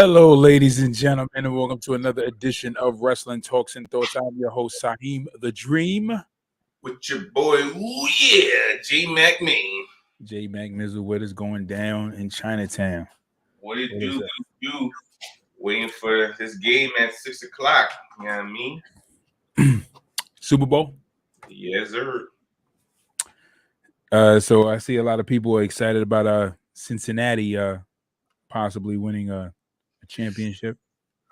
Hello, ladies and gentlemen, and welcome to another edition of Wrestling Talks and Thoughts. I'm your host, Saheem the Dream. With your boy, ooh yeah, J Mac Me. J Mac Mizzle, what is going down in Chinatown? What it What do? is What that? it do? Waiting for this game at 6 o'clock. You know what I mean? Super Bowl? Yes, sir. So I see a lot of people are excited about Cincinnati possibly winning a championship.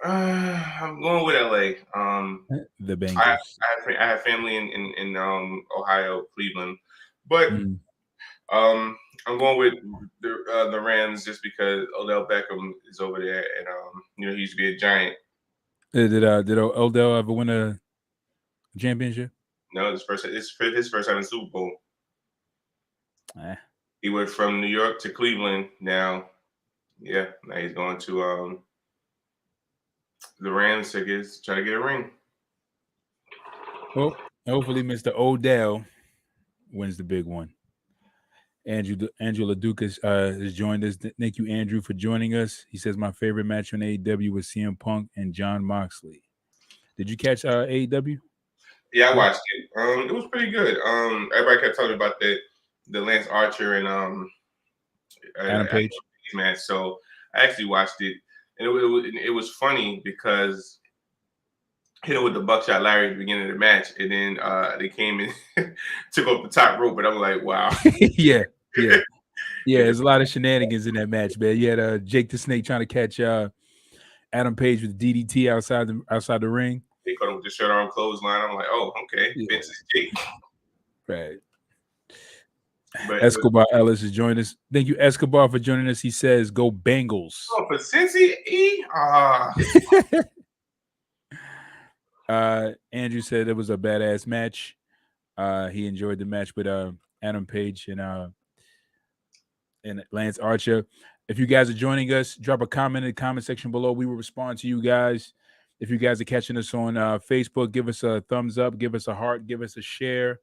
I'm going with LA. The I Bengals. I have family in Ohio, Cleveland, but Mm. I'm going with the Rams just because Odell Beckham is over there, and he used to be a Giant. Did Odell ever win a championship? No, it's his first time in the Super Bowl. Eh. He went from New York to Cleveland. Now he's going to the Rams to try to get a ring. Well, hopefully Mr. Odell wins the big one. Angela Dukas has joined us. Thank you, Andrew, for joining us. He says my favorite match on AEW was CM Punk and John Moxley. Did you catch AEW? Yeah, I watched it. It was pretty good. Everybody kept talking about the Lance Archer and Adam Page match, so I actually watched it, and it was funny because hit him with the buckshot Larry at the beginning of the match, and then they came and took off the top rope, and I'm like, wow. yeah. There's a lot of shenanigans in that match, man. You had Jake the Snake trying to catch Adam Page with DDT outside the ring. They caught him with the shirt on clothesline. I'm like, oh, okay, Vince is Jake. Right. But Escobar Ellis has joined us. Thank you, Escobar, for joining us. He says, "Go Bengals." Oh, for Cincy, Andrew said it was a badass match. He enjoyed the match with Adam Page and Lance Archer. If you guys are joining us, drop a comment in the comment section below. We will respond to you guys. If you guys are catching us on Facebook, give us a thumbs up, give us a heart, give us a share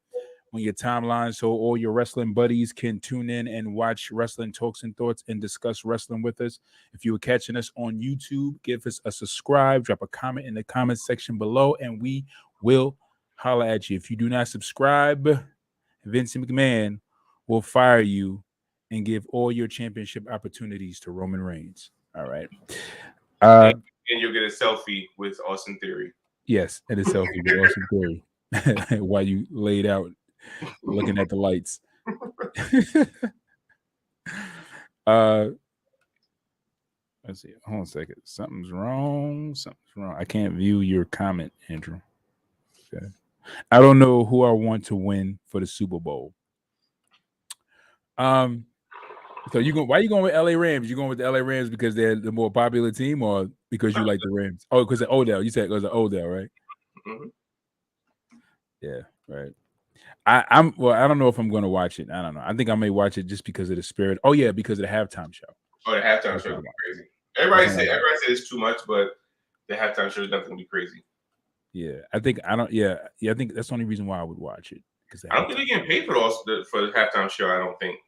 on your timeline so all your wrestling buddies can tune in and watch Wrestling Talks and Thoughts and discuss wrestling with us. If you are catching us on YouTube, give us a subscribe, drop a comment in the comment section below, and we will holler at you. If you do not subscribe, Vince McMahon will fire you and give all your championship opportunities to Roman Reigns. All right. and you'll get a selfie with Austin Theory. Yes, and a selfie with Austin Theory while you laid out looking at the lights. Let's see. Hold on a second. Something's wrong. I can't view your comment, Andrew. Okay. I don't know who I want to win for the Super Bowl. So why are you going with LA Rams? You going with the LA Rams because they're the more popular team, or because you like the Rams? Oh, because of Odell. You said because of Odell, right? Mm-hmm. Yeah, right. I don't know if I'm going to watch it. I don't know. I think I may watch it just because of the spirit. Oh yeah, because of the halftime show. Oh, the halftime show is crazy. Everybody said it's too much, but the halftime show is definitely be crazy. Yeah, I think I think that's the only reason why I would watch it. Because I don't think they're getting paid for the halftime show. I don't think.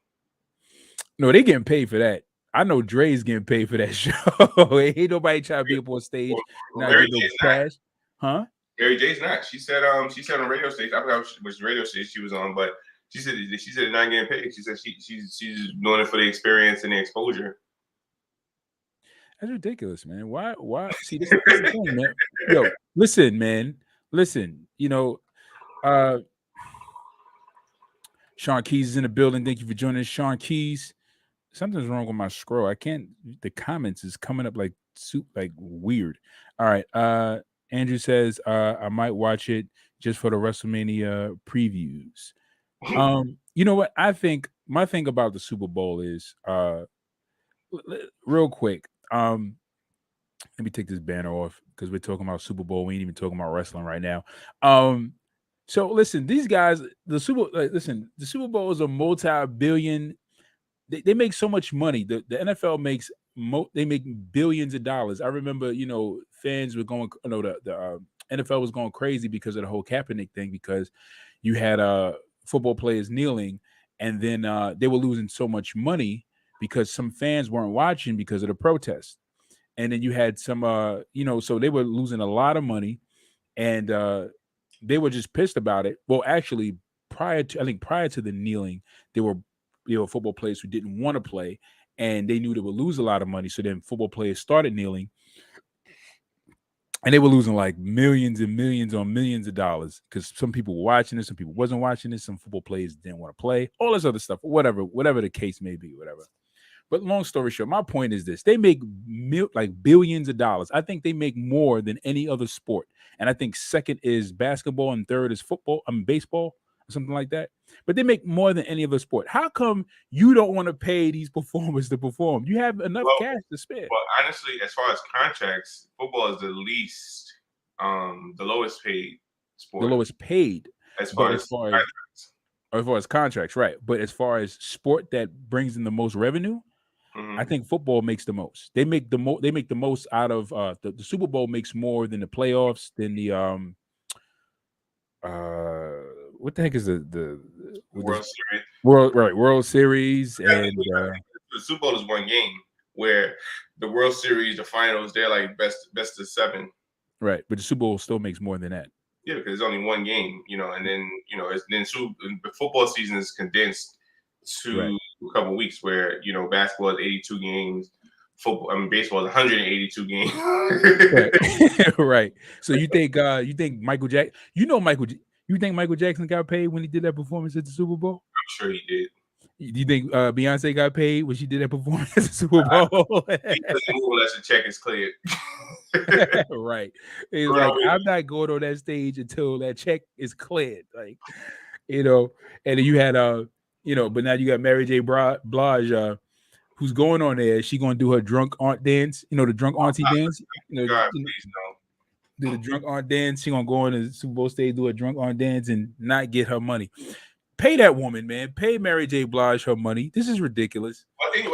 No, they getting paid for that. I know Dre's getting paid for that show. Ain't nobody trying to be up on stage not get no cash, huh? Mary J's not. She said on a radio station. I forgot which radio station she was on, but she said they're not getting paid. She said she's doing it for the experience and the exposure. That's ridiculous, man. Why? See, this is the thing, man. Yo, listen, man. Listen, Sean Keys is in the building. Thank you for joining us, Sean Keys. Something's wrong with my scroll. I can't. The comments is coming up like weird. All right. Andrew says I might watch it just for the WrestleMania previews. You know what? I think my thing about the Super Bowl is real quick. Let me take this banner off because we're talking about Super Bowl. We ain't even talking about wrestling right now. So listen, these guys, the Super Bowl is a multi-billion. They make so much money. The NFL makes they make billions of dollars. I remember, fans were going, the NFL was going crazy because of the whole Kaepernick thing, because you had football players kneeling, and then they were losing so much money because some fans weren't watching because of the protest. and then you had some so they were losing a lot of money, and they were just pissed about it. Well, actually, prior to the kneeling, there were football players who didn't want to play, and they knew they would lose a lot of money. So then football players started kneeling, and they were losing like millions and millions on millions of dollars because some people were watching this, some people wasn't watching this, some football players didn't want to play, all this other stuff, whatever the case may be, whatever. But long story short, my point is this: they make like billions of dollars. I think they make more than any other sport, and I think second is basketball, and third is football. Baseball, or something like that. But they make more than any other sport. How come you don't want to pay these performers to perform? You have enough cash to spare. Well, honestly, as far as contracts, football is the lowest paid sport. The lowest paid, as far as contracts, right? But as far as sport that brings in the most revenue. I think football makes the most. They make the most. They make the most out of the Super Bowl makes more than the playoffs, than the what the heck is the World Series? World Series, and the Super Bowl is one game, where the World Series, the finals, they're like best of 7. Right, but the Super Bowl still makes more than that. Yeah, because it's only one game, and then the football season is condensed to a couple of weeks, where basketball is 82 games, baseball is 182 games. Right. So you think Michael Jackson? You think Michael Jackson got paid when he did that performance at the Super Bowl? I'm sure he did. Do you think Beyonce got paid when she did that performance at the Super Bowl? Unless the check is cleared. Right. It's like, I'm not going on that stage until that check is cleared. Like, and then you had but now you got Mary J. Blige, who's going on there. She gonna do her drunk aunt dance, the drunk auntie dance. God, please no. Do the drunk aunt dance. She gonna go on the Super Bowl stage, do a drunk aunt dance, and not get her money. Pay that woman, man. Pay Mary J. Blige her money. This is ridiculous. I think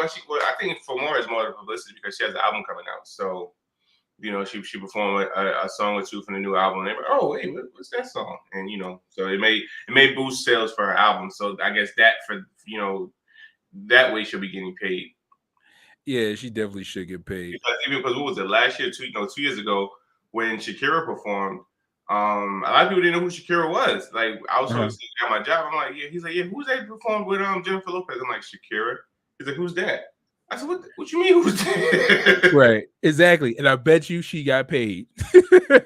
for more is more the publicity, because she has an album coming out. So, she performed a song or two from the new album. And they were, oh, wait, what's that song? And so it may boost sales for her album. So I guess that that way she'll be getting paid. Yeah, she definitely should get paid. Because what was it, last year, 2 years ago, when Shakira performed? A lot of people didn't know who Shakira was. Like, I was trying to see at my job. I'm like, yeah. He's like, yeah, who's that performed with Jennifer Lopez? I'm like, Shakira. He's like, who's that? I said, what you mean who's that? Right, exactly. And I bet you she got paid. She got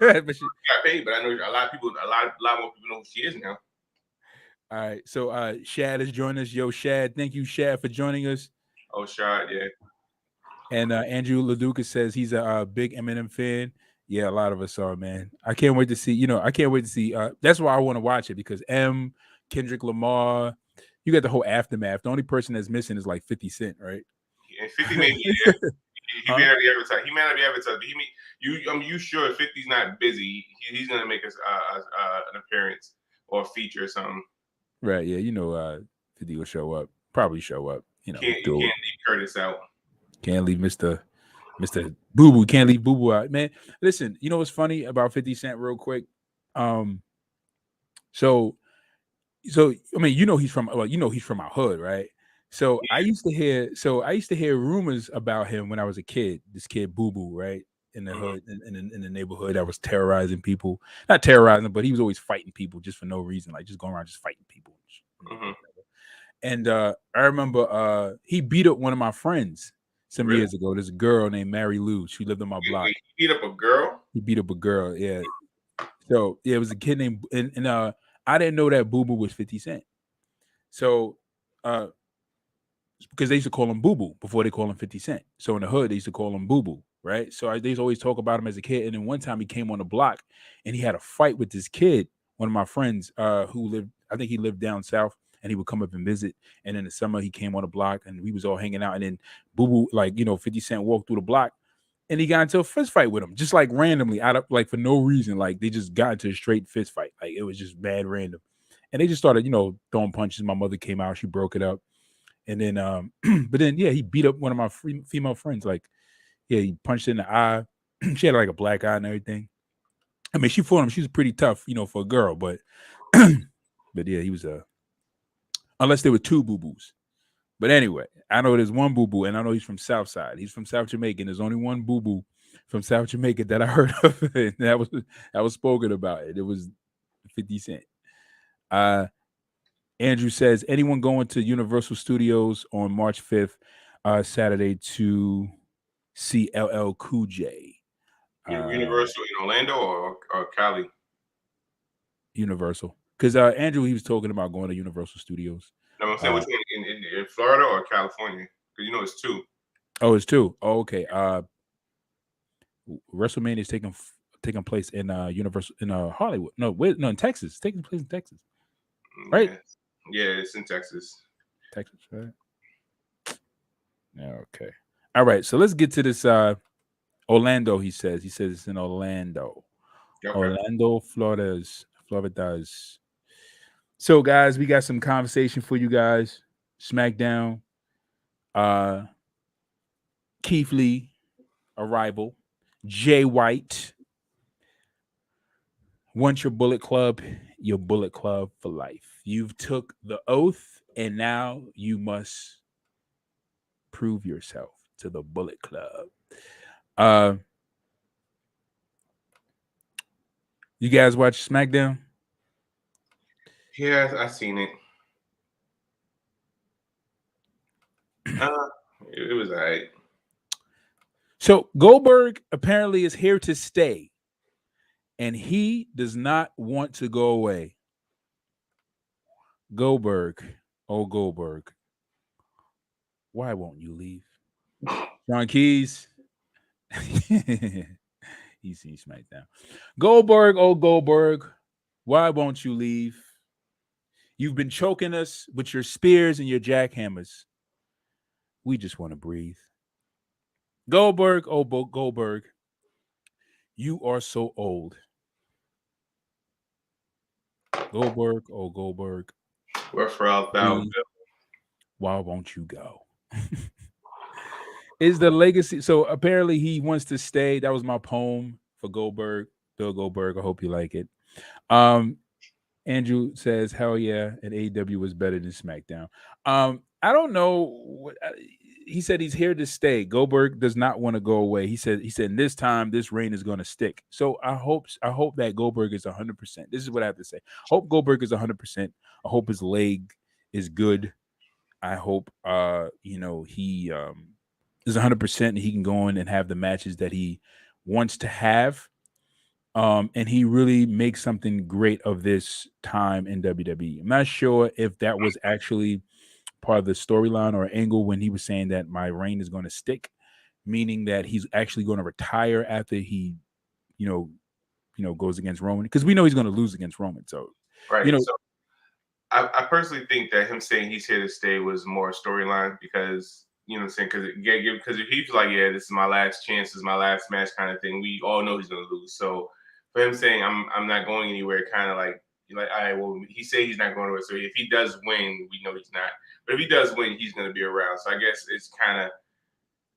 paid, but I know a lot more people know who she is now. All right, so Shad has joined us. Yo, Shad, thank you, Shad, for joining us. Oh, Shad, yeah. And Andrew LaDuca says he's a big Eminem fan. Yeah, a lot of us are, man. I can't wait to see. I can't wait to see. That's why I want to watch it, because Kendrick Lamar, you got the whole aftermath. The only person that's missing is like 50 Cent, right? And 50 may be there. He may not be advertised. He may not be advertised. But you sure 50's not busy? He's gonna make us an appearance or a feature or something. Right. Yeah. 50 will show up. Probably show up. You can't leave Curtis out. Can't leave Mr. Boo Boo. Can't leave Boo Boo out, man. Listen, you know what's funny about 50 Cent, real quick? So I mean, he's from our hood, right? So yeah. I used to hear rumors about him when I was a kid. This kid Boo Boo, right, in the hood, in the neighborhood, that was terrorizing people. Not terrorizing, but he was always fighting people just for no reason, like just going around just fighting people. And I remember he beat up one of my friends some years ago. There's a girl named Mary Lou. She lived on my block. He beat up a girl? He beat up a girl, yeah. So yeah, it was a kid named and I didn't know that Boo Boo was 50 Cent. So because they used to call him Boo Boo before they call him 50 Cent. So in the hood, they used to call him Boo Boo, right? So they used to always talk about him as a kid. And then one time he came on the block and he had a fight with this kid, one of my friends who lived down south, and he would come up and visit. And in the summer, he came on the block and we was all hanging out. And then Boo Boo, 50 Cent walked through the block and he got into a fist fight with him, just like randomly, out of like for no reason. Like they just got into a straight fist fight. Like it was just bad random. And they just started, throwing punches. My mother came out, she broke it up. And then, but then, yeah, he beat up one of my female friends. Like, yeah, he punched her in the eye. She had like a black eye and everything. I mean, she fought him. She was pretty tough, for a girl. But, but yeah, he was unless there were two Boo Boos. But anyway, I know there's one boo boo, and I know he's from South Side. He's from South Jamaica. And there's only one boo boo from South Jamaica that I heard of, and that was spoken about. It was 50 Cent. Andrew says, anyone going to Universal Studios on March 5th, Saturday, to see LL Cool J? Universal in Orlando or Cali? Universal. Because Andrew, he was talking about going to Universal Studios. No, I'm saying which one in Florida or California? Because you know it's two. Oh, it's two. Oh, okay. WrestleMania is taking place in Universal in Hollywood. No, in Texas. It's taking place in Texas. Right? Yeah, it's in Texas. Texas, right? Okay. All right. So let's get to this Orlando, he says. He says it's in Orlando. Okay. Orlando, Florida's. So, guys, we got some conversation for you guys. Smackdown. Keith Lee, Arrival. Jay White. Once your Bullet Club for life. You've took the oath, and now you must prove yourself to the Bullet Club. You guys watch SmackDown? Yeah, I seen it. It was all right. So Goldberg apparently is here to stay, and he does not want to go away. Goldberg, oh Goldberg, why won't you leave? John Keys, he's seen SmackDown. Goldberg, oh Goldberg, why won't you leave? You've been choking us with your spears and your jackhammers. We just want to breathe. Goldberg, oh Goldberg, you are so old. Goldberg, oh Goldberg, where for Bill? Why won't you go? Is the legacy? So apparently he wants to stay. That was my poem for Goldberg, Bill Goldberg. I hope you like it. Andrew says, "Hell yeah!" And AEW was better than SmackDown. I don't know. He said he's here to stay. Goldberg does not want to go away. He said this time this reign is going to stick. So I hope that Goldberg is 100%. This is what I have to say. Hope Goldberg is 100%. I hope his leg is good. I hope he is 100% and he can go in and have the matches that he wants to have. And he really makes something great of this time in WWE. I'm not sure if that was actually part of the storyline or angle when he was saying that my reign is going to stick, meaning that he's actually going to retire after he, goes against Roman, because we know he's going to lose against Roman. So, right. So I personally think that him saying he's here to stay was more storyline because, you know what I'm saying? Because if he's like, yeah, this is my last chance, this is my last match kind of thing, we all know he's going to lose. So for him saying I'm not going anywhere, kind of like, all right, well, he said he's not going anywhere. So if he does win, we know he's not. But if he does win, he's going to be around. So I guess it's kind of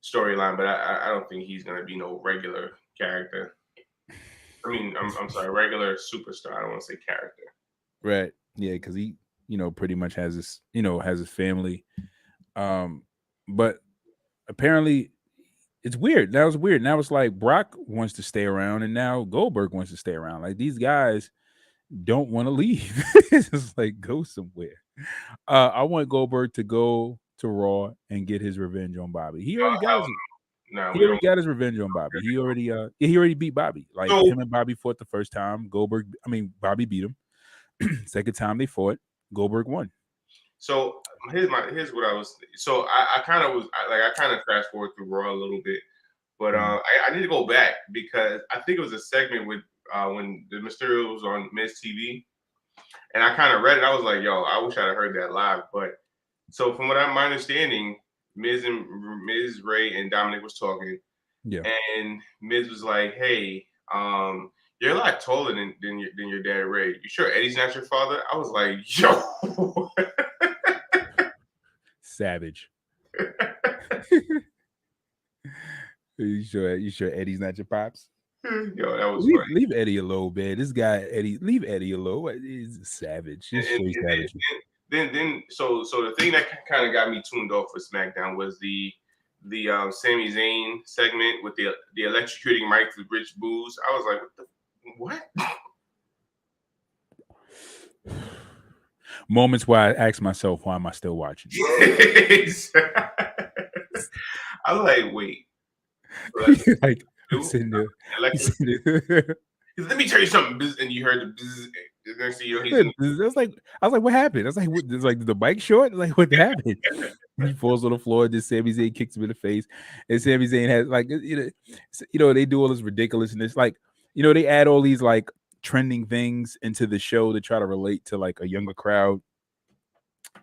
storyline, but I don't think he's going to be no regular character. I mean, I'm sorry, regular superstar. I don't want to say character. Right. Yeah, because he, pretty much has his family. But apparently it's weird. That was weird. Now it's like Brock wants to stay around, and now Goldberg wants to stay around. Like these guys don't want to leave. It's just like go somewhere. I want Goldberg to go to Raw and get his revenge on Bobby. He already got his. No, he already got his revenge on Bobby. He already beat Bobby. Like him and Bobby fought the first time. Bobby beat him. Second time they fought, Goldberg won. So here's what I was. So I kind of fast forward through Raw a little bit, but I need to go back because I think it was a segment with when the Mysterio was on Miz TV, and I kind of read it. I was like, yo, I wish I'd have heard that live. But so from my understanding, Miz, Ray, and Dominic was talking. Yeah. And Miz was like, hey, you're a lot taller than your dad, Ray. You sure Eddie's not your father? I was like, yo. Savage. You sure Eddie's not your pops? Yo, that was leave Eddie alone, man. This guy, Eddie, leave Eddie alone. He's savage. Just straight savage. So the thing that kind of got me tuned off for SmackDown was the Sami Zayn segment with the electrocuting Mike with Rich Booze. I was like, what? Moments where I ask myself, why am I still watching? I was like, wait. Like, sitting there. Let me tell you something. And you heard the buzz. Next thing you know, he's in I was like, what happened? I was like, it's like the bike short? Like, what happened? He falls on the floor, and then Sami Zayn kicks him in the face. And Sami Zayn has like, they do all this ridiculousness. Like, they add all these like trending things into the show to try to relate to like a younger crowd.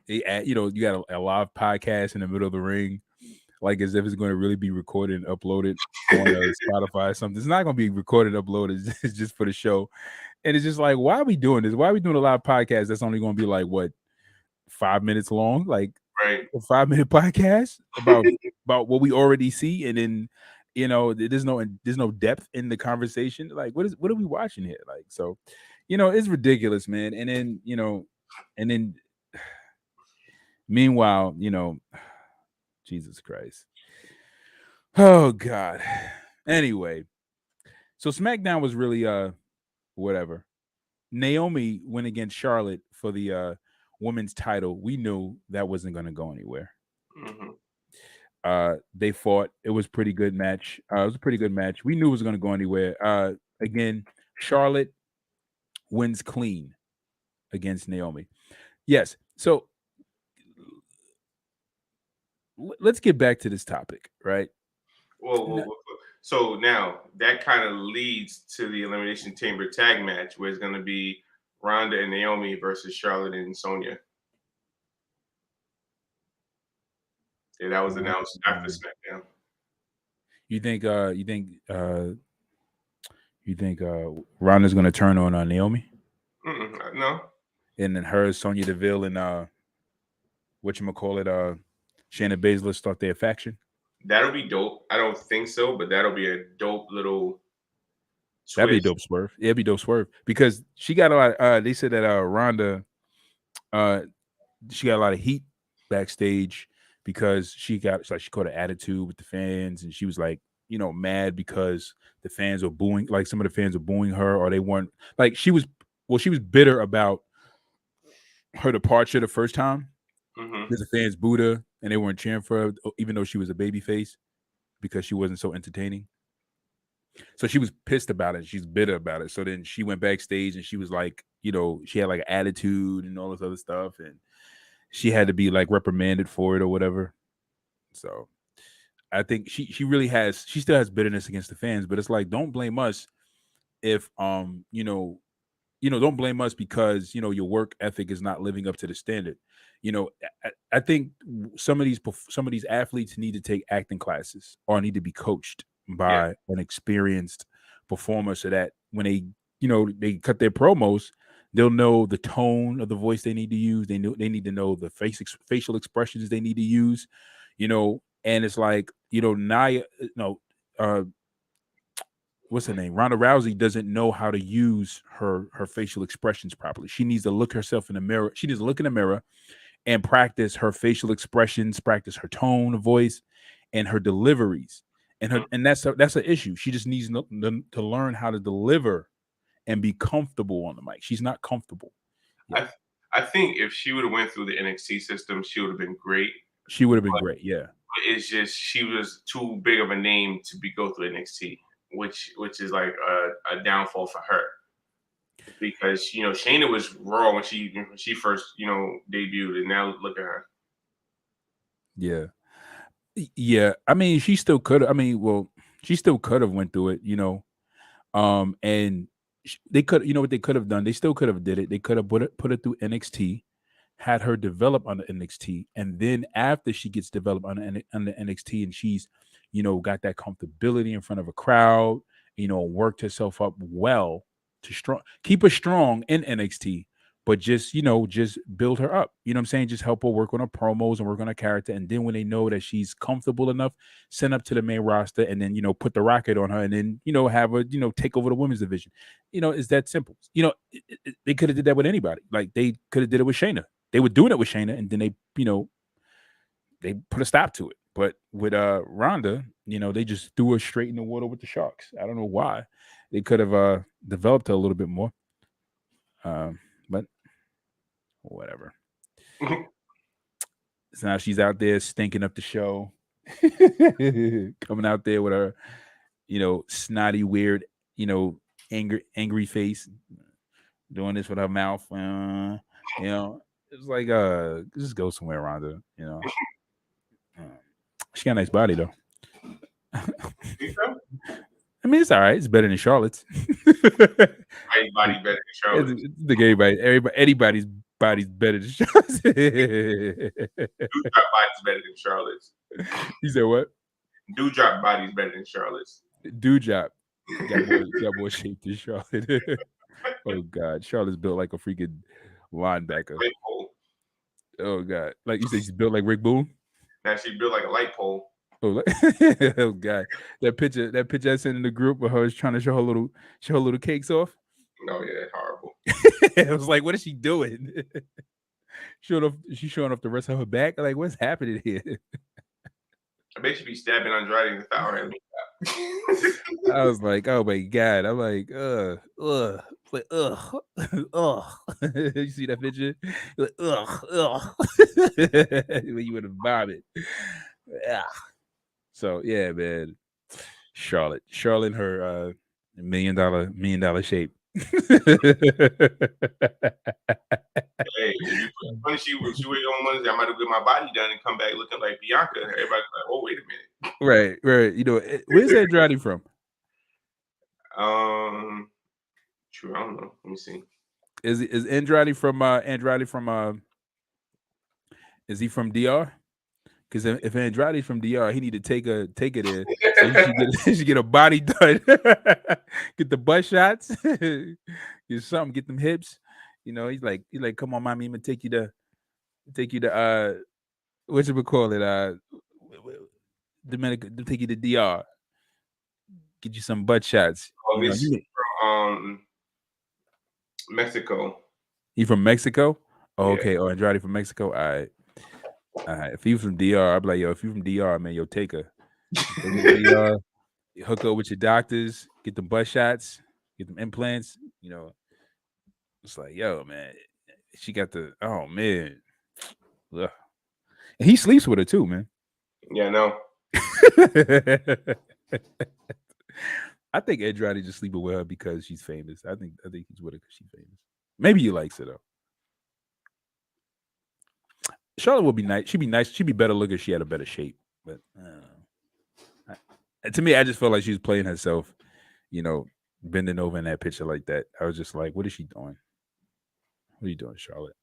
They add, you got a live podcast in the middle of the ring, like as if it's going to really be recorded and uploaded on Spotify or something. It's not going to be recorded and uploaded. It's just for the show. And it's just like, why are we doing this? Why are we doing a live podcast that's only going to be like, what, 5 minutes long? Like right. a 5-minute podcast about what we already see. And then, there's no depth in the conversation. Like, what are we watching here? Like, so, it's ridiculous, man. And then, meanwhile, Jesus Christ. Oh God. Anyway, so SmackDown was really whatever. Naomi went against Charlotte for the women's title. We knew that wasn't going to go anywhere. Mm-hmm. They fought. It was a pretty good match. It was a pretty good match. We knew it was going to go anywhere. Again, Charlotte wins clean against Naomi. Yes. So let's get back to this topic, right? Well, so now that kind of leads to the Elimination Chamber tag match, where it's going to be Rhonda and Naomi versus Charlotte and Sonia. Yeah, that was announced after SmackDown. You think Rhonda's going to turn on Naomi? No. And then her, Sonya Deville, and whatchamacallit, Shayna Baszler start their faction? That'll be dope. I don't think so, but that'll be a dope little twist. That'd be a dope swerve. Yeah, it'd be dope swerve. Because she got a lot, they said that Rhonda, she got a lot of heat backstage because she caught an attitude with the fans, and she was like, mad because the fans were booing, like some of the fans were booing her, or they weren't, like she was bitter about her departure the first time. Because the fans booed her and they weren't cheering for her, even though she was a baby face, because she wasn't so entertaining. So she was pissed about it. She's bitter about it. So then she went backstage and she was like, she had like an attitude and all this other stuff, and she had to be like reprimanded for it or whatever. So I think she still has bitterness against the fans, but it's like, don't blame us if don't blame us because your work ethic is not living up to the standard. I think some of these athletes need to take acting classes or need to be coached by an experienced performer, so that when they cut their promos, they'll know the tone of the voice they need to use. They need to know the facial expressions they need to use. And it's like, what's her name? Ronda Rousey doesn't know how to use her facial expressions properly. She needs to look herself in the mirror. She needs to look in the mirror and practice her facial expressions, practice her tone of voice and her deliveries. And that's an issue. She just needs to learn how to deliver and be comfortable on the mic. She's not comfortable. Yeah. I think if she would have went through the NXT system, she would have been great. She would have been great, yeah. It's just she was too big of a name to go through NXT, which is like a downfall for her. Because Shayna was raw when she first debuted, and now look at her. Yeah. I mean, she still could have. I mean, well, she still could have went through it, and they could. What they could have done? They still could have did it. They could have put it through NXT, had her develop on the NXT, and then after she gets developed on the NXT, and she's got that comfortability in front of a crowd, worked herself up well to keep her strong in NXT, but just build her up. You know what I'm saying? Just help her work on her promos and work on her character. And then when they know that she's comfortable enough, send up to the main roster, and then put the rocket on her, and then have her take over the women's division. It's that simple. They could have did that with anybody. Like they could have did it with Shayna. they were doing it with Shayna, and then they they put a stop to it. But with Rhonda, they just threw her straight in the water with the sharks. I don't know why. They could have developed her a little bit more. But whatever. So now she's out there stinking up the show. Coming out there with her, snotty, weird, angry face, doing this with her mouth. It's like just go somewhere, Rhonda. She got a nice body though. I mean, it's all right. It's better than Charlotte's. My body better than Charlotte's. Anybody's body's better than Charlotte's. Dewdrop body's better than Charlotte's. You said what? Dewdrop body's better than Charlotte's. Dewdrop got more shape than Charlotte. Oh God, Charlotte's built like a freaking linebacker. Oh God, like you said, she's built like Rick Boone. Now she built like a light pole. Oh, oh God, that picture I sent in the group of her trying to show her little cakes off. Oh yeah, horrible. It was like, what is she doing? She's showing off the rest of her back. Like, what's happening here? I bet she be stabbing Andrade in the thigh. I was like, oh my God. I'm like, You see that picture? Like, when you would have vomit. Yeah. So yeah, man. Charlotte in her $1 million shape. Hey, when she was on Monday, I might have get my body done and come back looking like Bianca. Everybody's like, "Oh, wait a minute." Right. Where's Andrade from? True. I don't know. Let me see. Is Andrade from is he from DR? Because if Andrade's from DR, he need to take her there so he should get a body done, get the butt shots, get something, get them hips. He's like, come on, mommy, I'm gonna take you to what you would call it, Dominican, to take you to DR, get you some butt shots. Oh, he's from Mexico. He from Mexico? Oh, yeah. Okay. Oh, Andrade from Mexico. All right. If he was from DR, I'd be like, yo, if you from DR, man, take her. DR, hook up with your doctors, get them butt shots, get them implants. It's like, yo, man, she got oh man. Ugh. And he sleeps with her too, man. Yeah, no. I think Andrade just sleeping with her because she's famous. I think he's with her because she's famous. Maybe he likes her though. Charlotte would be nice. She'd be nice. She'd be better looking if she had a better shape. But to me, I just felt like she was playing herself, bending over in that picture like that. I was just like, what is she doing? What are you doing, Charlotte?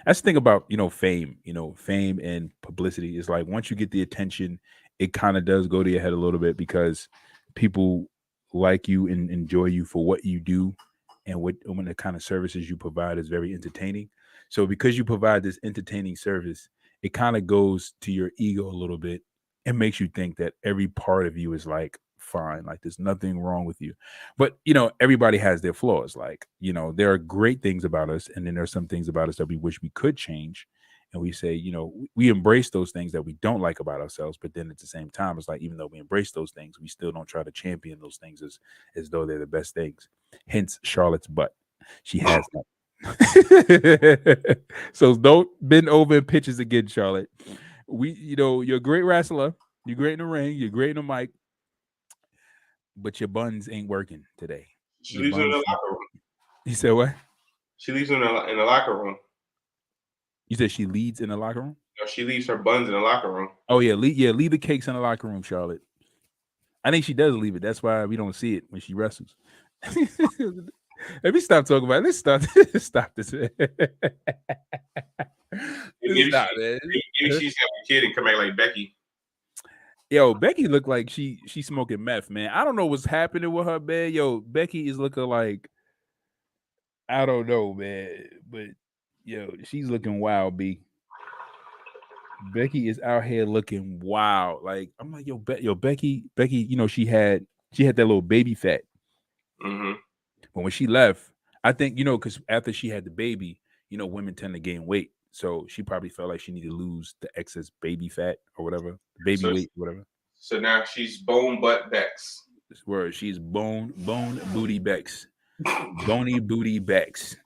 That's the thing about, fame. Fame and publicity is like once you get the attention, it kind of does go to your head a little bit because people like you and enjoy you for what you do and when the kind of services you provide is very entertaining. So because you provide this entertaining service, it kind of goes to your ego a little bit and makes you think that every part of you is like fine, like there's nothing wrong with you. But everybody has their flaws. Like, there are great things about us, and then there's some things about us that we wish we could change. And we say, we embrace those things that we don't like about ourselves, but then at the same time, it's like even though we embrace those things, we still don't try to champion those things as though they're the best things. Hence Charlotte's butt. She has that. So don't bend over in pitches again, Charlotte. You're a great wrestler. You're great in the ring. You're great in the mic. But your buns ain't working today. She leaves in the locker room. You said what? She leaves in the locker room. You said she leads in the locker room? No, she leaves her buns in the locker room. Oh yeah, leave the cakes in the locker room, Charlotte. I think she does leave it. That's why we don't see it when she wrestles. Let me stop talking about it. Let's stop this. Maybe she's having a kid and come back like Becky. Yo, Becky looked like she smoking meth, man. I don't know what's happening with her, man. Yo, Becky is looking like, I don't know, man. But yo, she's looking wild, B. Becky is out here looking wild. Like I'm like, Becky. She had that little baby fat. Mm-hmm. But when she left, I think because after she had the baby, women tend to gain weight. So she probably felt like she needed to lose the excess baby fat or whatever, baby So weight, whatever. so now she's bone butt Bex. This word, she's bone booty Bex, bony booty Bex.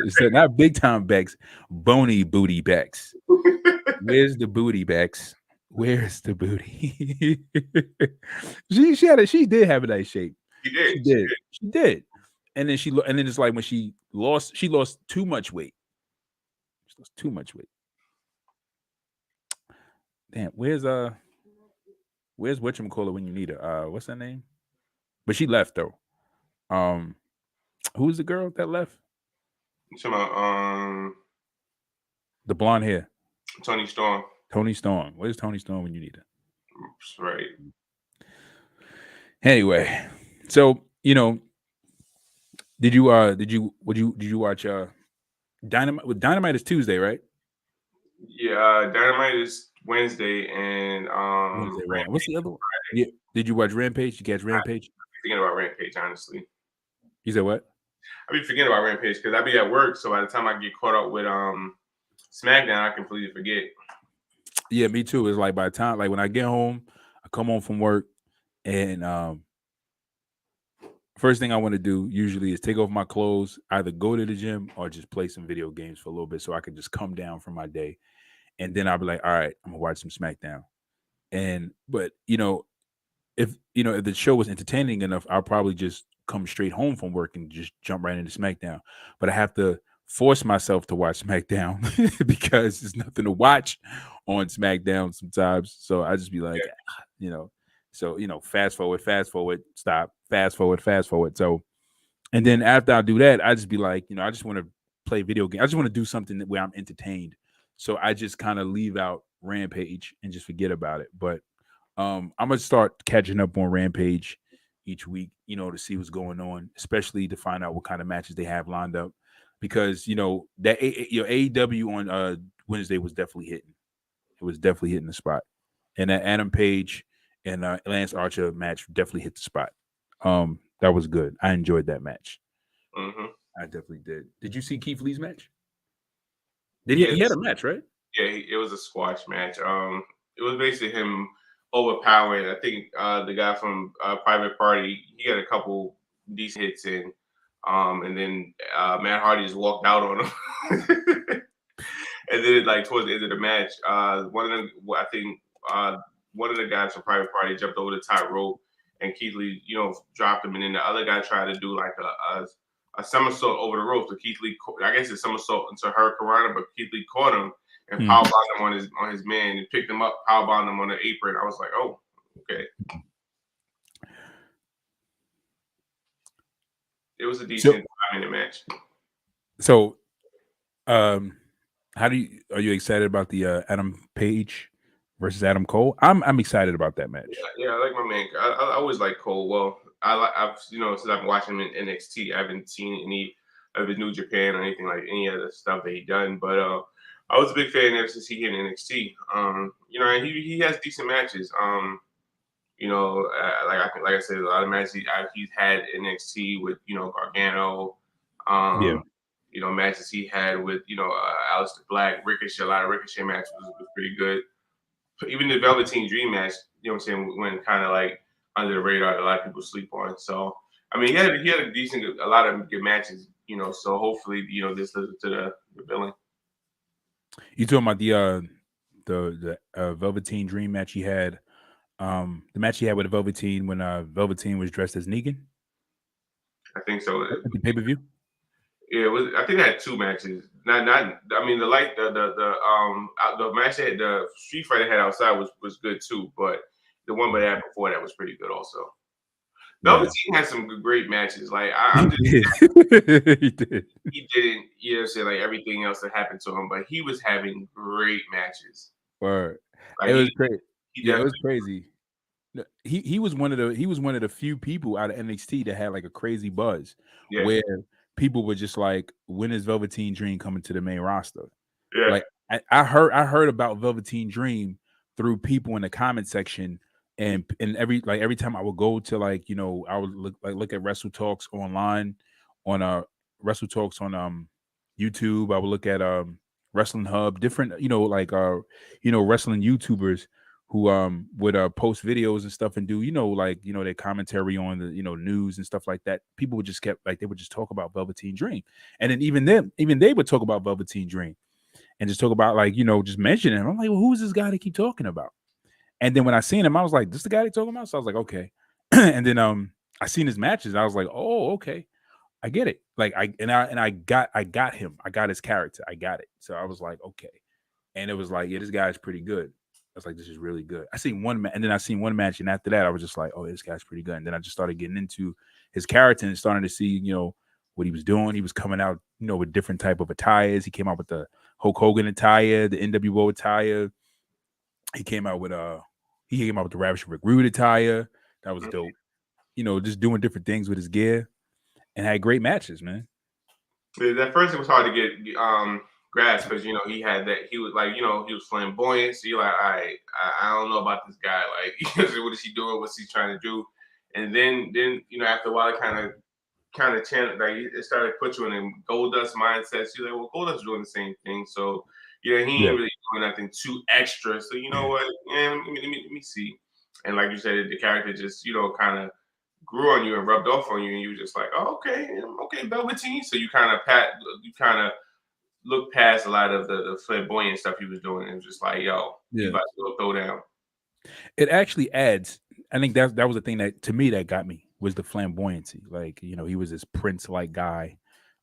So not big time Bex, bony booty Bex. Where's the booty, Bex? Where's the booty? She did have a nice shape. She did. She did. And then it's like when she lost too much weight. She lost too much weight. Damn, where's whatchamacallit when you need her? What's her name? But she left though. Who's the girl that left? You talking about The blonde hair. Tony Storm. Tony Storm. Where's Tony Storm when you need her? Right. Anyway, so did you watch Dynamite? Dynamite is Tuesday, right? Yeah, Dynamite is Wednesday and Wednesday, right? What's the other one? Yeah. Did you watch Rampage? You catch Rampage? I'm forgetting about Rampage, honestly. You said what? I be forgetting about Rampage because I be at work, so by the time I get caught up with Smackdown, I completely forget. Yeah, me too. It's like by the time, like when I get home, I come home from work, and first thing I want to do usually is take off my clothes, either go to the gym or just play some video games for a little bit, so I can just come down from my day, and then I'll be like, all right, I'm gonna watch some Smackdown, but if the show was entertaining enough, I'll probably just come straight home from work and just jump right into Smackdown. But I have to force myself to watch Smackdown because there's nothing to watch on Smackdown sometimes. So I just be like, fast forward, stop, fast forward. So, and then after I do that, I just be like, I just want to play video games. I just want to do something where I'm entertained. So I just kind of leave out Rampage and just forget about it. But I'm gonna start catching up on Rampage each week, to see what's going on, especially to find out what kind of matches they have lined up. Because that AEW on Wednesday was definitely hitting. It was definitely hitting the spot, and that Adam Page and Lance Archer match definitely hit the spot. That was good. I enjoyed that match. Mm-hmm. I definitely did. Did you see Keith Lee's match? He had a match, right? Yeah, it was a squash match. It was basically him overpowering. I think the guy from Private Party, he had a couple decent hits in, and then Matt Hardy just walked out on him. And then, like towards the end of the match, one of the guys from Private Party jumped over the top rope, and Keith Lee, dropped him, and then the other guy tried to do like a somersault over the rope. So Keith Lee, I guess it's somersault into Hurricanrana, but Keith Lee caught him and powerbombed him on his man and picked him up, powerbombed him on the apron. I was like, oh, okay. It was a decent 5-minute match. So, are you excited about the Adam Page versus Adam Cole? I'm excited about that match. Yeah, I like my man. I always like Cole. Well, I've since I've been watching him in NXT, I haven't seen any of his New Japan or anything like any of the stuff that he done. But I was a big fan ever since he hit NXT. And he has decent matches. Like I said, a lot of matches he's had NXT with Gargano. Matches he had with Aleister Black, Ricochet. A lot of Ricochet matches was pretty good. Even the Velveteen Dream match, you know what I'm saying, went kind of like under the radar that a lot of people sleep on. So I mean, he had a lot of good matches, So hopefully, this leads to the billing. You talking about the Velveteen Dream match he had? The match he had with Velveteen when Velveteen was dressed as Negan. I think so. At the pay-per-view. Yeah, it was. I think I had two matches. Not. I mean, the match that the Street Fighter had outside was good too, but the one they had before that was pretty good also. Velveteen had some great matches. Like I'm just, he did. He didn't, say like everything else that happened to him, but he was having great matches. Word. It was crazy. Yeah, it was crazy. He was one of the few people out of NXT that had like a crazy buzz, where people were just like, when is Velveteen Dream coming to the main roster? Yeah. Like I heard about Velveteen Dream through people in the comment section, and every time I would go to I would look at Wrestle Talks online on Wrestle Talks on YouTube. I would look at Wrestling Hub, different, wrestling YouTubers who would post videos and stuff and do, their commentary on the, news and stuff like that. People would just kept like they would just talk about Velveteen Dream. And then even they would talk about Velveteen Dream and just talk about just mention him. I'm like, well, who's this guy they keep talking about? And then when I seen him, I was like, this the guy they talking about? So I was like, okay. And then I seen his matches. I was like, oh, okay. I get it. Like I got him. I got his character. I got it. So I was like, okay. And it was like, yeah, this guy's pretty good. I was like, this is really good. I seen one and then I seen one match, and after that, I was just like, oh, this guy's pretty good. And then I just started getting into his character and starting to see, what he was doing. He was coming out, with different type of attires. He came out with the Hulk Hogan attire, the NWO attire. He came out with the Ravishing Rick Rude attire. That was dope. Just doing different things with his gear, and had great matches, man. That first it was hard to get grasp because he had that he was like he was flamboyant. So you're like, all right, I don't know about this guy. Like, what is he doing? What's he trying to do? And then after a while, it kind of channeled, like it started put you in a Goldust mindset. So you're like, well, Goldust is doing the same thing. So he ain't really doing nothing too extra. So you know what? Yeah, let me see. And like you said, the character just kind of grew on you and rubbed off on you, and you were just like, oh, okay, Velveteen. So you kind of look past a lot of the flamboyant stuff he was doing, and was just like, yo, you about to go throw down. It actually adds. I think that was the thing that to me that got me was the flamboyancy. Like he was this Prince-like guy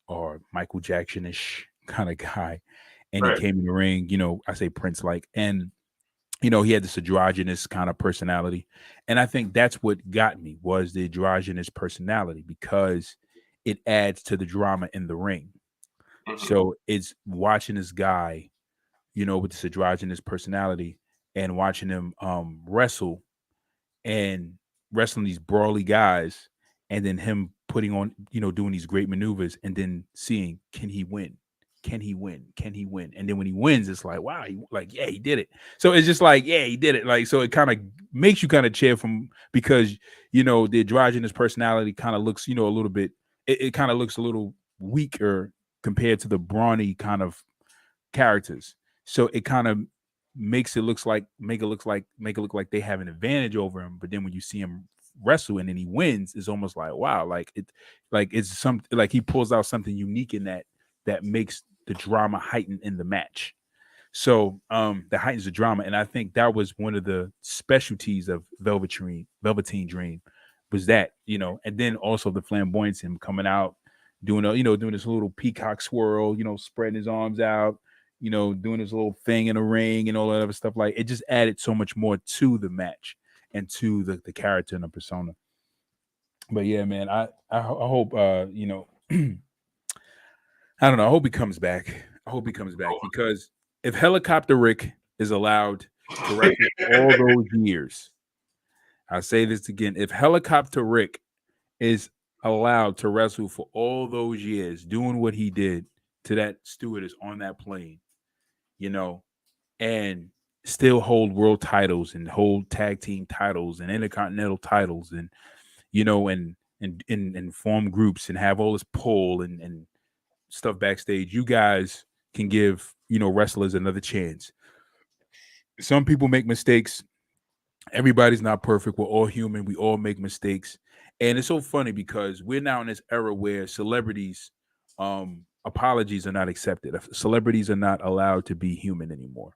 or Michael Jackson-ish kind of guy, and Right. he came in the ring. I say Prince-like, and he had this androgynous kind of personality. And I think that's what got me was the androgynous personality because it adds to the drama in the ring. Mm-hmm. So it's watching this guy, with this androgynous personality and watching him wrestle and wrestling these brawly guys and then him putting on, doing these great maneuvers and then seeing, can he win? Can he win? Can he win? And then when he wins, it's like, wow, yeah, he did it. So it's just like, yeah, he did it. Like, so it kind of makes you kind of cheer from because, the androgynous personality kind of looks, a little bit, it kind of looks a little weaker compared to the brawny kind of characters. So it kind of makes it look like they have an advantage over him. But then when you see him wrestle and then he wins, it's almost like, wow, it's some like he pulls out something unique in that makes the drama heighten in the match. So that heightens the drama. And I think that was one of the specialties of Velveteen Dream was that, and then also the flamboyance, him coming out, doing this little peacock swirl, spreading his arms out, doing his little thing in the ring and all that other stuff. Like it just added so much more to the match and to the character and the persona. But yeah, man, I hope I don't know. I hope he comes back. Because if Helicopter Rick is allowed to wrestle all those years, I'll say this again. If Helicopter Rick is allowed to wrestle for all those years, doing what he did to that stewardess on that plane, and still hold world titles and hold tag team titles and intercontinental titles and, and form groups and have all this pull and stuff backstage, you guys can give, wrestlers another chance. Some people make mistakes. Everybody's not perfect. We're all human. We all make mistakes. And it's so funny because we're now in this era where celebrities, apologies are not accepted. Celebrities are not allowed to be human anymore.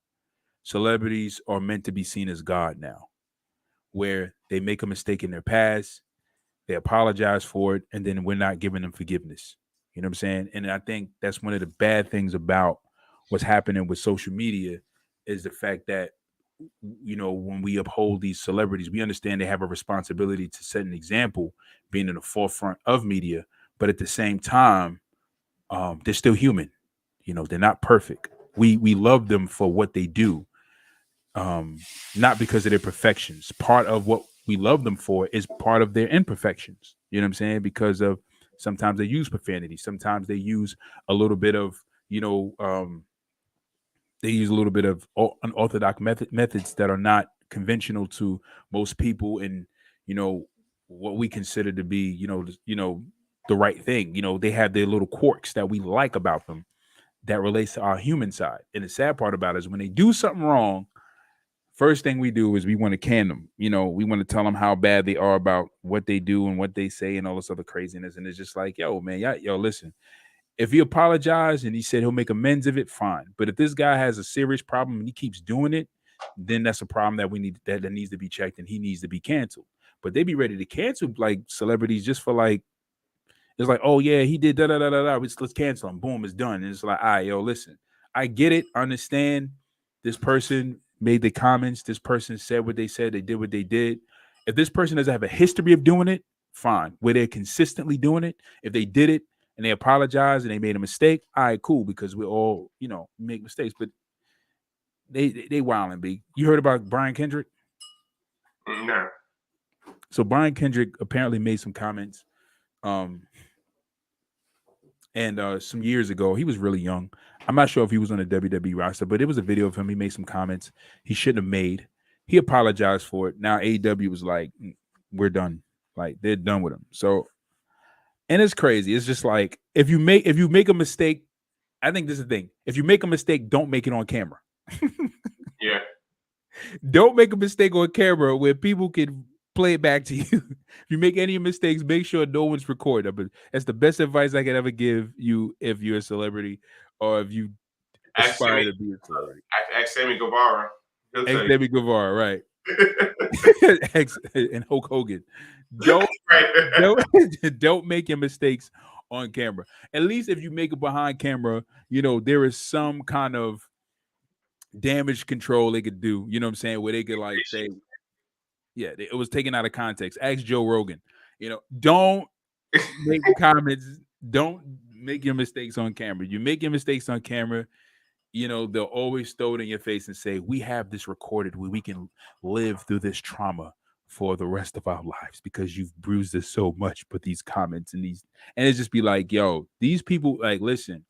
Celebrities are meant to be seen as God now, where they make a mistake in their past, they apologize for it, and then we're not giving them forgiveness. You know what I'm saying? And I think that's one of the bad things about what's happening with social media is the fact that, when we uphold these celebrities, we understand they have a responsibility to set an example, being in the forefront of media. But at the same time, they're still human. They're not perfect. We love them for what they do, not because of their perfections. Part of what we love them for is part of their imperfections. You know what I'm saying? Because of sometimes they use profanity. Sometimes they use a little bit of, they use a little bit of unorthodox methods that are not conventional to most people, and what we consider to be the right thing. They have their little quirks that we like about them, that relates to our human side. And the sad part about it is when they do something wrong, first thing we do is we want to can them. We want to tell them how bad they are about what they do and what they say and all this other craziness. And it's just like, yo, man, yo, listen. If he apologized and he said he'll make amends of it, fine. But if this guy has a serious problem and he keeps doing it, then that's a problem that that needs to be checked and he needs to be canceled. But they be ready to cancel like celebrities just for like, it's like, oh yeah, he did da da da da da. Let's cancel him. Boom, it's done. And it's like, all right, yo, listen, I get it, understand. This person made the comments. This person said what they said. They did what they did. If this person doesn't have a history of doing it, fine. Where they're consistently doing it, if they did it and they apologize and they made a mistake, all right, cool, because we all, make mistakes. But they wilding, B. You heard about Brian Kendrick? No. So Brian Kendrick apparently made some comments. And some years ago, he was really young. I'm not sure if he was on the WWE roster, but it was a video of him. He made some comments he shouldn't have made. He apologized for it. Now AEW was like, we're done. Like they're done with him. So, and it's crazy. It's just like if you make a mistake, I think this is the thing. If you make a mistake, don't make it on camera. Yeah. Don't make a mistake on camera where people can play it back to you. If you make any mistakes, make sure no one's recording. But that's the best advice I could ever give you if you're a celebrity or if you aspire to be a celebrity. Ask Sammy Guevara. Ex Sammy Guevara, right? And Hulk Hogan. Don't make your mistakes on camera. At least if you make it behind camera, there is some kind of damage control they could do. You know what I'm saying? Where they could like say, yeah, it was taken out of context. Ask Joe Rogan. Don't make comments. Don't make your mistakes on camera. You make your mistakes on camera, they'll always throw it in your face and say, we have this recorded where we can live through this trauma for the rest of our lives because you've bruised us so much. But these comments and it's just be like, yo, these people, like, listen,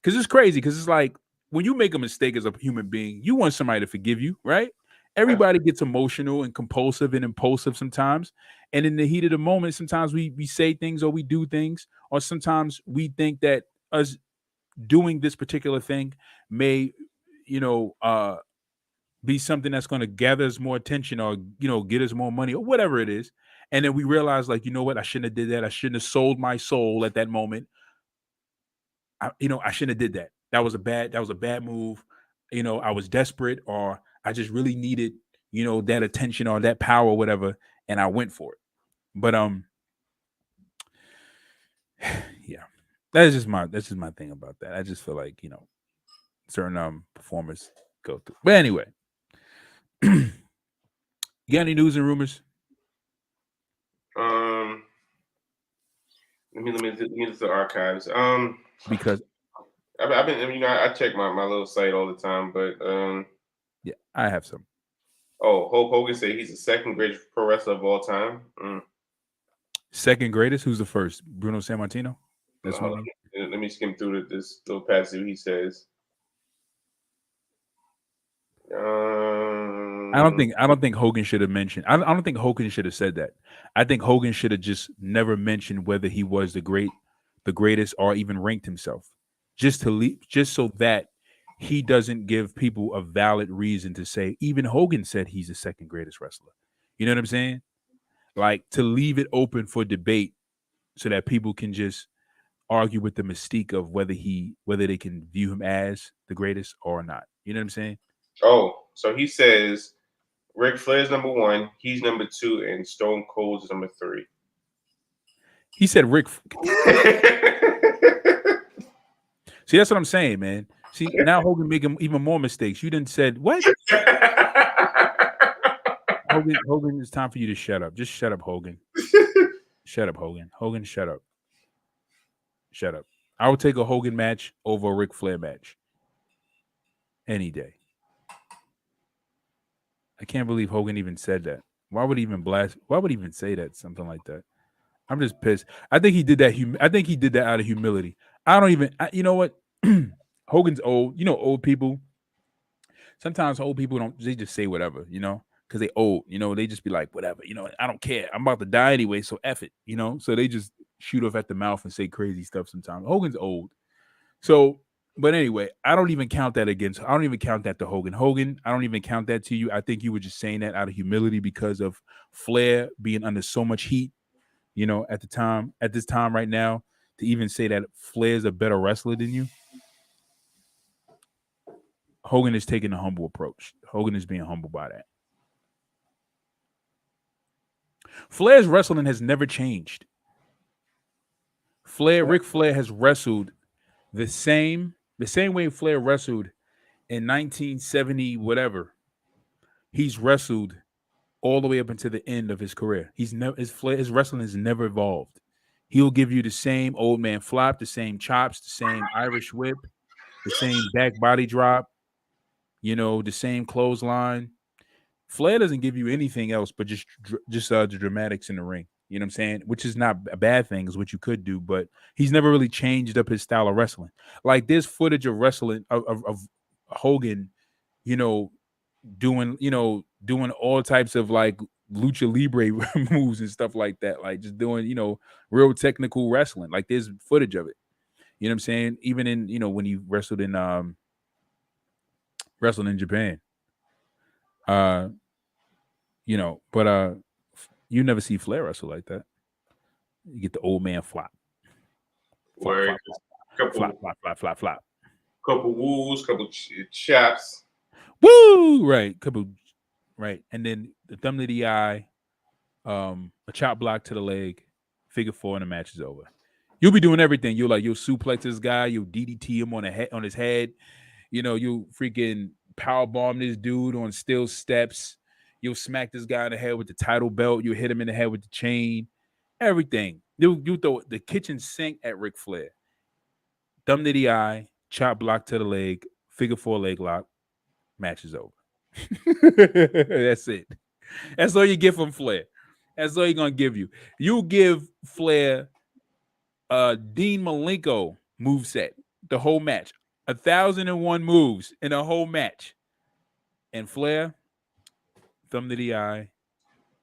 because it's crazy. Because it's like when you make a mistake as a human being, you want somebody to forgive you, right? Everybody gets emotional and compulsive and impulsive sometimes. And in the heat of the moment, sometimes we say things or we do things, or sometimes we think that us doing this particular thing may, be something that's going to gather us more attention or, get us more money or whatever it is. And then we realize, like, you know what? I shouldn't have did that. I shouldn't have sold my soul at that moment. I shouldn't have did that. That was a bad move. I was desperate or I just really needed, that attention or that power or whatever. And I went for it. But, yeah, that's just my thing about that. I just feel like, certain performers go through. But anyway, you got any news and rumors? Let me look at the archives. Because I've been, I check my little site all the time, but yeah, I have some. Oh, Hulk Hogan said he's the second greatest pro wrestler of all time. Second greatest? Who's the first? Bruno Sammartino? That's one. Let me skim through this little passage he says. I don't think Hogan should have mentioned. I don't think Hogan should have said that. I think Hogan should have just never mentioned whether he was the greatest, or even ranked himself, just so that he doesn't give people a valid reason to say even Hogan said he's the second greatest wrestler. You know what I'm saying? Like, to leave it open for debate so that people can just argue with the mystique of whether they can view him as the greatest or not. You know what I'm saying? Oh, so he says Ric Flair's number 1, he's number 2, and Stone Cold is number 3. He said Rick. See, that's what I'm saying, man. See, now Hogan making even more mistakes. You didn't said what? Hogan, it's time for you to shut up. Just shut up, Hogan. Shut up, Hogan. Hogan, shut up. Shut up. I would take a Hogan match over a Ric Flair match any day. I can't believe Hogan even said that. Why would he even say that? Something like that. I'm just pissed. I think he did that. I think he did that out of humility. You know what? Hogan's old. Old people. Sometimes old people they just say whatever, because they old. They just be like, whatever. I don't care. I'm about to die anyway, so F it. So they just shoot off at the mouth and say crazy stuff sometimes. Hogan's old. So But anyway, I don't even count that against. I don't even count that to Hogan. Hogan, I don't even count that to you. I think you were just saying that out of humility because of Flair being under so much heat, at the time, at this time right now, to even say that Flair's a better wrestler than you. Hogan is taking a humble approach. Hogan is being humble by that. Flair's wrestling has never changed. Ric Flair has wrestled the same way Flair wrestled in 1970 whatever. He's wrestled all the way up until the end of his career. His wrestling has never evolved. He'll give you the same old man flop, the same chops, the same Irish whip, the same back body drop, the same clothesline. Flair doesn't give you anything else but just the dramatics in the ring. You know what I'm saying? Which is not a bad thing, is what you could do, but he's never really changed up his style of wrestling. Like there's footage of wrestling of Hogan, doing all types of like lucha libre moves and stuff like that, like just doing real technical wrestling. Like there's footage of it. You know what I'm saying? Even in when he wrestled in Japan. But you never see Flair wrestle like that. You get the old man flop. Where Flop. Couple woos, couple chaps. Woo! Right. Right. And then the thumb to the eye, a chop block to the leg, figure four, and the match is over. You'll be doing everything. You'll suplex this guy, you'll DDT him on his head, you'll freaking power bomb this dude on steel steps. You'll smack this guy in the head with the title belt. You'll hit him in the head with the chain. Everything. You throw the kitchen sink at Ric Flair. Thumb to the eye, chop block to the leg, figure four leg lock, match is over. That's it. That's all you get from Flair. That's all you're going to give you. You give Flair Dean Malenko moveset, the whole match. 1,001 moves in a whole match. And Flair, thumb to the eye,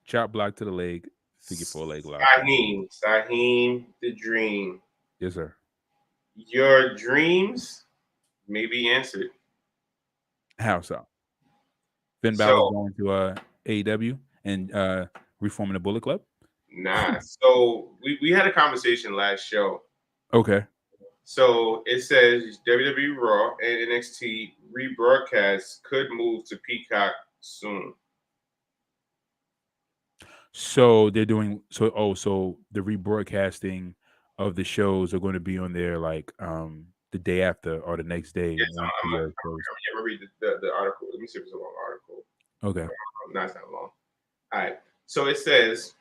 chop block to the leg, figure four leg lock. Saheem, the dream. Yes, sir. Your dreams may be answered. How so? Finn Balor going to AEW and reforming the Bullet Club? Nah. So we had a conversation last show. Okay. So it says WWE Raw and NXT rebroadcasts could move to Peacock soon. So they're doing so the rebroadcasting of the shows are going to be on there like the day after or the next day. Yeah, I'm gonna read the article. Let me see if it's a long article. Okay. No, it's not long. All right. So it says,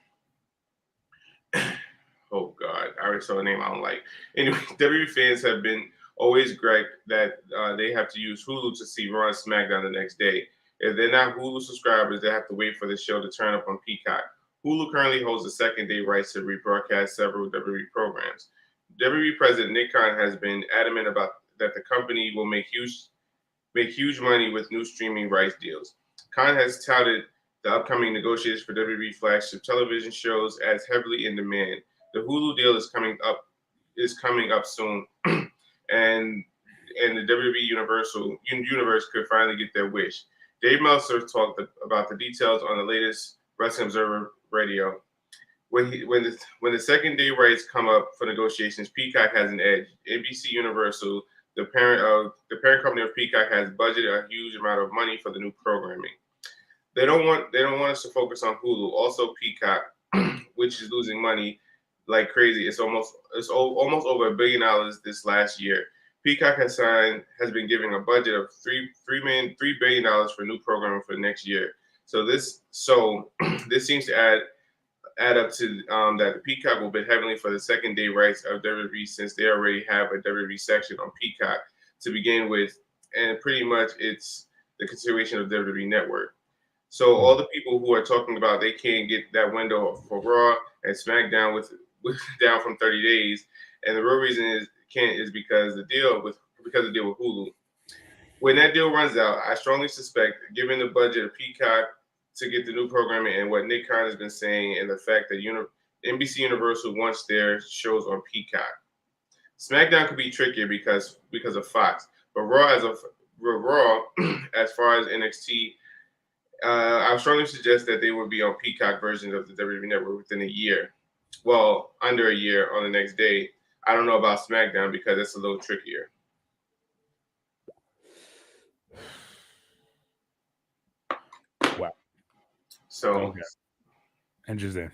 oh God, I already saw a name I don't like. Anyway, WWE fans have been always griped that they have to use Hulu to see Raw and SmackDown the next day. If they're not Hulu subscribers, they have to wait for the show to turn up on Peacock. Hulu currently holds the second-day rights to rebroadcast several WWE programs. WWE President Nick Khan has been adamant about that the company will make huge money with new streaming rights deals. Khan has touted the upcoming negotiations for WWE flagship television shows as heavily in demand. The Hulu deal is coming up soon, and the WWE universe could finally get their wish. Dave Meltzer talked about the details on the latest Wrestling Observer Radio. When the second day rights come up for negotiations, Peacock has an edge. NBC Universal, the parent company of Peacock, has budgeted a huge amount of money for the new programming. They don't want us to focus on Hulu. Also, Peacock, which is losing money like crazy. It's almost over $1 billion this last year. Peacock has been giving a budget of $3 billion for new programming for next year. So this seems to add up to that the Peacock will bid heavily for the second day rights of WWE, since they already have a WWE section on Peacock to begin with, and pretty much it's the consideration of WWE Network. So all the people who are talking about they can't get that window for Raw and SmackDown with down from 30 days, and the real reason is because the deal with Hulu. When that deal runs out, I strongly suspect, given the budget of Peacock to get the new programming and what Nick Khan has been saying, and the fact that NBC Universal wants their shows on Peacock. SmackDown could be trickier because of Fox, but Raw as far as NXT, I would strongly suggest that they would be on Peacock versions of the WWE Network within a year. Well, under a year on the next day. I don't know about SmackDown because it's a little trickier. Wow. So Okay. Interesting.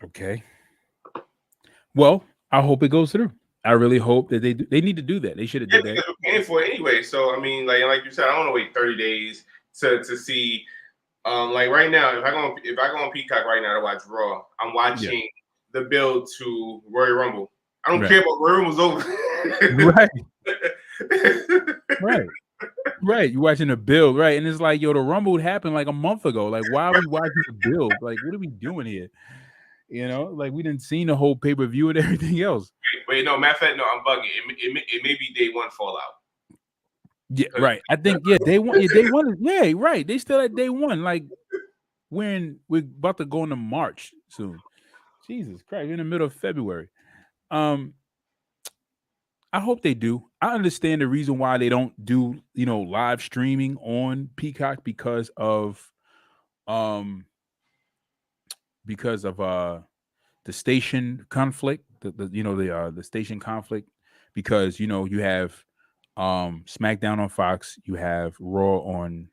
Okay. Well, I hope it goes through. I really hope that they need to do that. They should have did that. Because we're paying for it anyway. So I mean, like you said, I don't want to wait 30 days to see. Like right now, if I go on Peacock right now to watch Raw, I'm watching the build to Royal Rumble. I don't care about Royal Rumble's over. Right. You're watching the build, right? And it's like, yo, the Rumble happened like a month ago. Like, why are we watching the build? Like, what are we doing here? You know, like we didn't see the whole pay-per-view and everything else. Wait, no, matter of fact, no, I'm bugging. It may be day one fallout. Yeah, right. I think day one. Yeah, day one. Yeah, right. They still at day one. Like we're about to go into March soon. Jesus Christ, we're in the middle of February. I hope they do. I understand the reason why they don't do, live streaming on Peacock because of the station conflict, the station conflict, because you have SmackDown on Fox, you have Raw on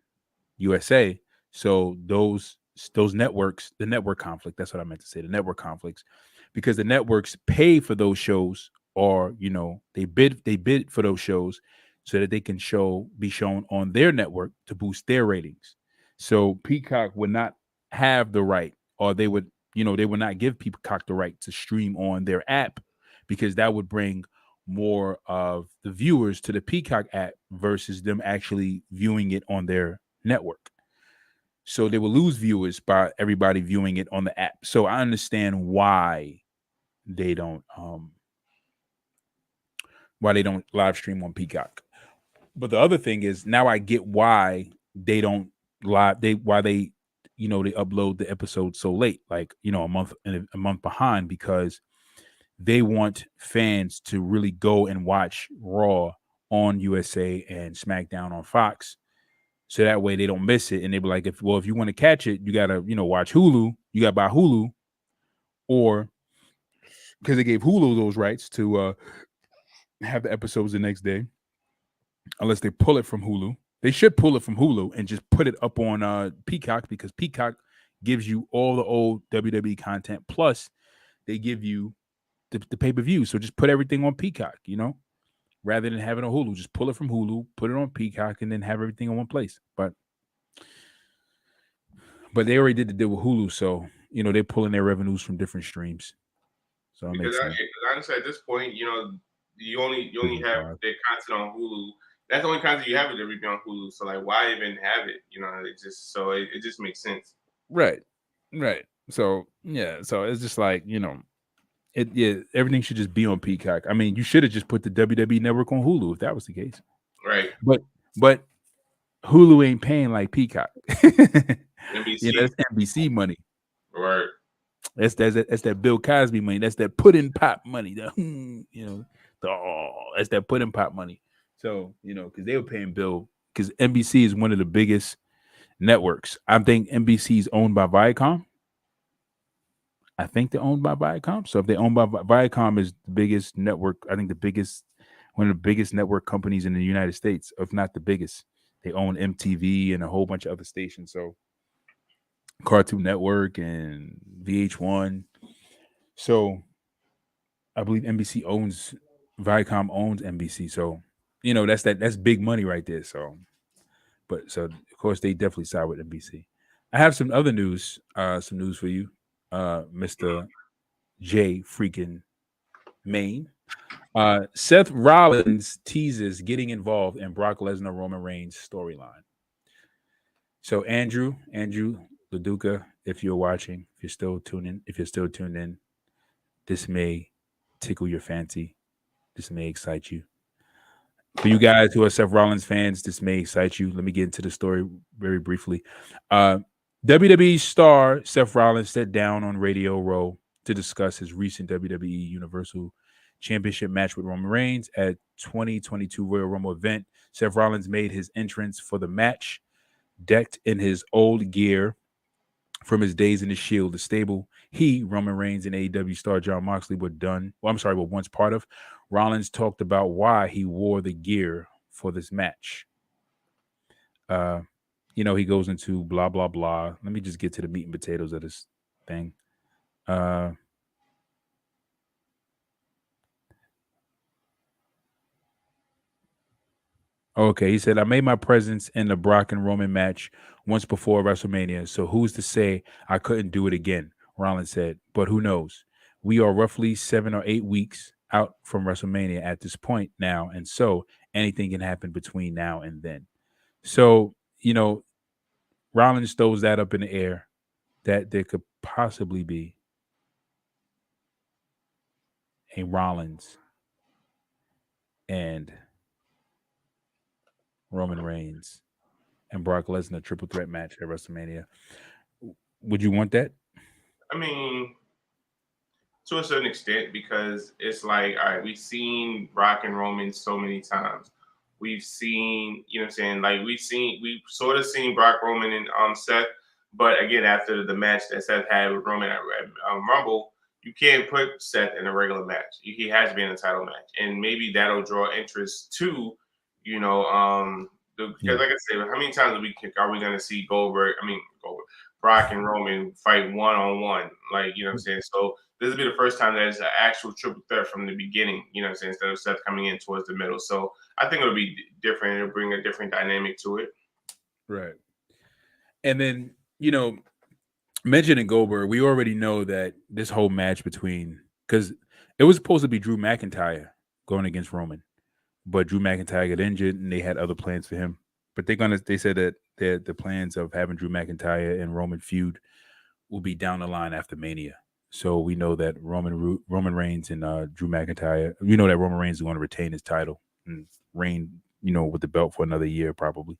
USA. So those networks, the network conflict, that's what I meant to say, the network conflicts, because the networks pay for those shows, or they bid for those shows so that they can be shown on their network to boost their ratings. So Peacock would not have the right, or they would not give Peacock the right to stream on their app, because that would bring more of the viewers to the Peacock app versus them actually viewing it on their network. So they will lose viewers by everybody viewing it on the app. So I understand why they don't live stream on Peacock. But the other thing is, now I get why they don't they upload the episode so late, like a month behind, because they want fans to really go and watch Raw on USA and SmackDown on Fox, so that way they don't miss it. And they be like, if you want to catch it, you gotta watch Hulu. You gotta buy Hulu, or because they gave Hulu those rights to have the episodes the next day, unless they pull it from Hulu. They should pull it from Hulu and just put it up on Peacock, because Peacock gives you all the old WWE content, plus they give you the pay-per-view. So just put everything on Peacock, rather than having a Hulu. Just pull it from Hulu, put it on Peacock, and then have everything in one place. But they already did the deal with Hulu, so they're pulling their revenues from different streams. So because honestly, at this point, you only have their content on Hulu. That's the only content you have, it every on Hulu. So like, why even have it? It just makes sense. Right. So yeah, so it's just like everything should just be on Peacock. I mean, you should have just put the WWE Network on Hulu if that was the case. Right. But Hulu ain't paying like Peacock. NBC. That's NBC money. Right. That's that Bill Cosby money. That's that pudding pop money. That's that pudding pop money. So because they were paying Bill, because NBC is one of the biggest networks. I think NBC is owned by Viacom. I think they're owned by Viacom. So if they're owned by Viacom, is the biggest network. I think one of the biggest network companies in the United States, if not the biggest. They own MTV and a whole bunch of other stations. So Cartoon Network and VH1. So I believe Viacom owns NBC. So that's big money right there. So of course they definitely side with NBC. I have some other news, for you, Mr. J freaking Maine. Seth Rollins teases getting involved in Brock Lesnar Roman Reigns storyline. So Andrew LaDuca, if you're watching, if you're still tuned in, this may tickle your fancy. This may excite you. For you guys who are Seth Rollins fans, this may excite you. Let me get into the story very briefly. WWE star Seth Rollins sat down on Radio Row to discuss his recent WWE Universal Championship match with Roman Reigns at 2022 Royal Rumble event. Seth Rollins made his entrance for the match, decked in his old gear from his days in the Shield, the stable he, Roman Reigns, and AEW star John Moxley were once part of. Rollins talked about why he wore the gear for this match. Uh, he goes into blah blah blah. Let me just get to the meat and potatoes of this thing. Okay, he said, I made my presence in the Brock and Roman match once before WrestleMania, so who's to say I couldn't do it again? Rollins said, but who knows? We are roughly 7 or 8 weeks out from WrestleMania at this point now, and so anything can happen between now and then. So, Rollins throws that up in the air that there could possibly be a Rollins and Roman Reigns and Brock Lesnar triple threat match at WrestleMania. Would you want that? I mean, to a certain extent, because it's like, all right, we've seen Brock and Roman so many times. We've seen, you know what I'm saying? Like we've sort of seen Brock, Roman, and Seth. But again, after the match that Seth had with Roman at Rumble, you can't put Seth in a regular match. He has to be in a title match. And maybe that'll draw interest to, because like I said, how many times are we going to see Goldberg, Brock and Roman fight one-on-one? Like, you know what I'm saying? So this will be the first time that it's an actual triple threat from the beginning, you know what I'm saying, instead of Seth coming in towards the middle. So I think it'll be different. It'll bring a different dynamic to it. Right. And then, mentioning Goldberg, we already know that this whole match because it was supposed to be Drew McIntyre going against Roman, but Drew McIntyre got injured and they had other plans for him. But they said that the plans of having Drew McIntyre and Roman feud will be down the line after Mania. So we know that Roman Reigns and Drew McIntyre, that Roman Reigns is going to retain his title and reign, with the belt for another year probably.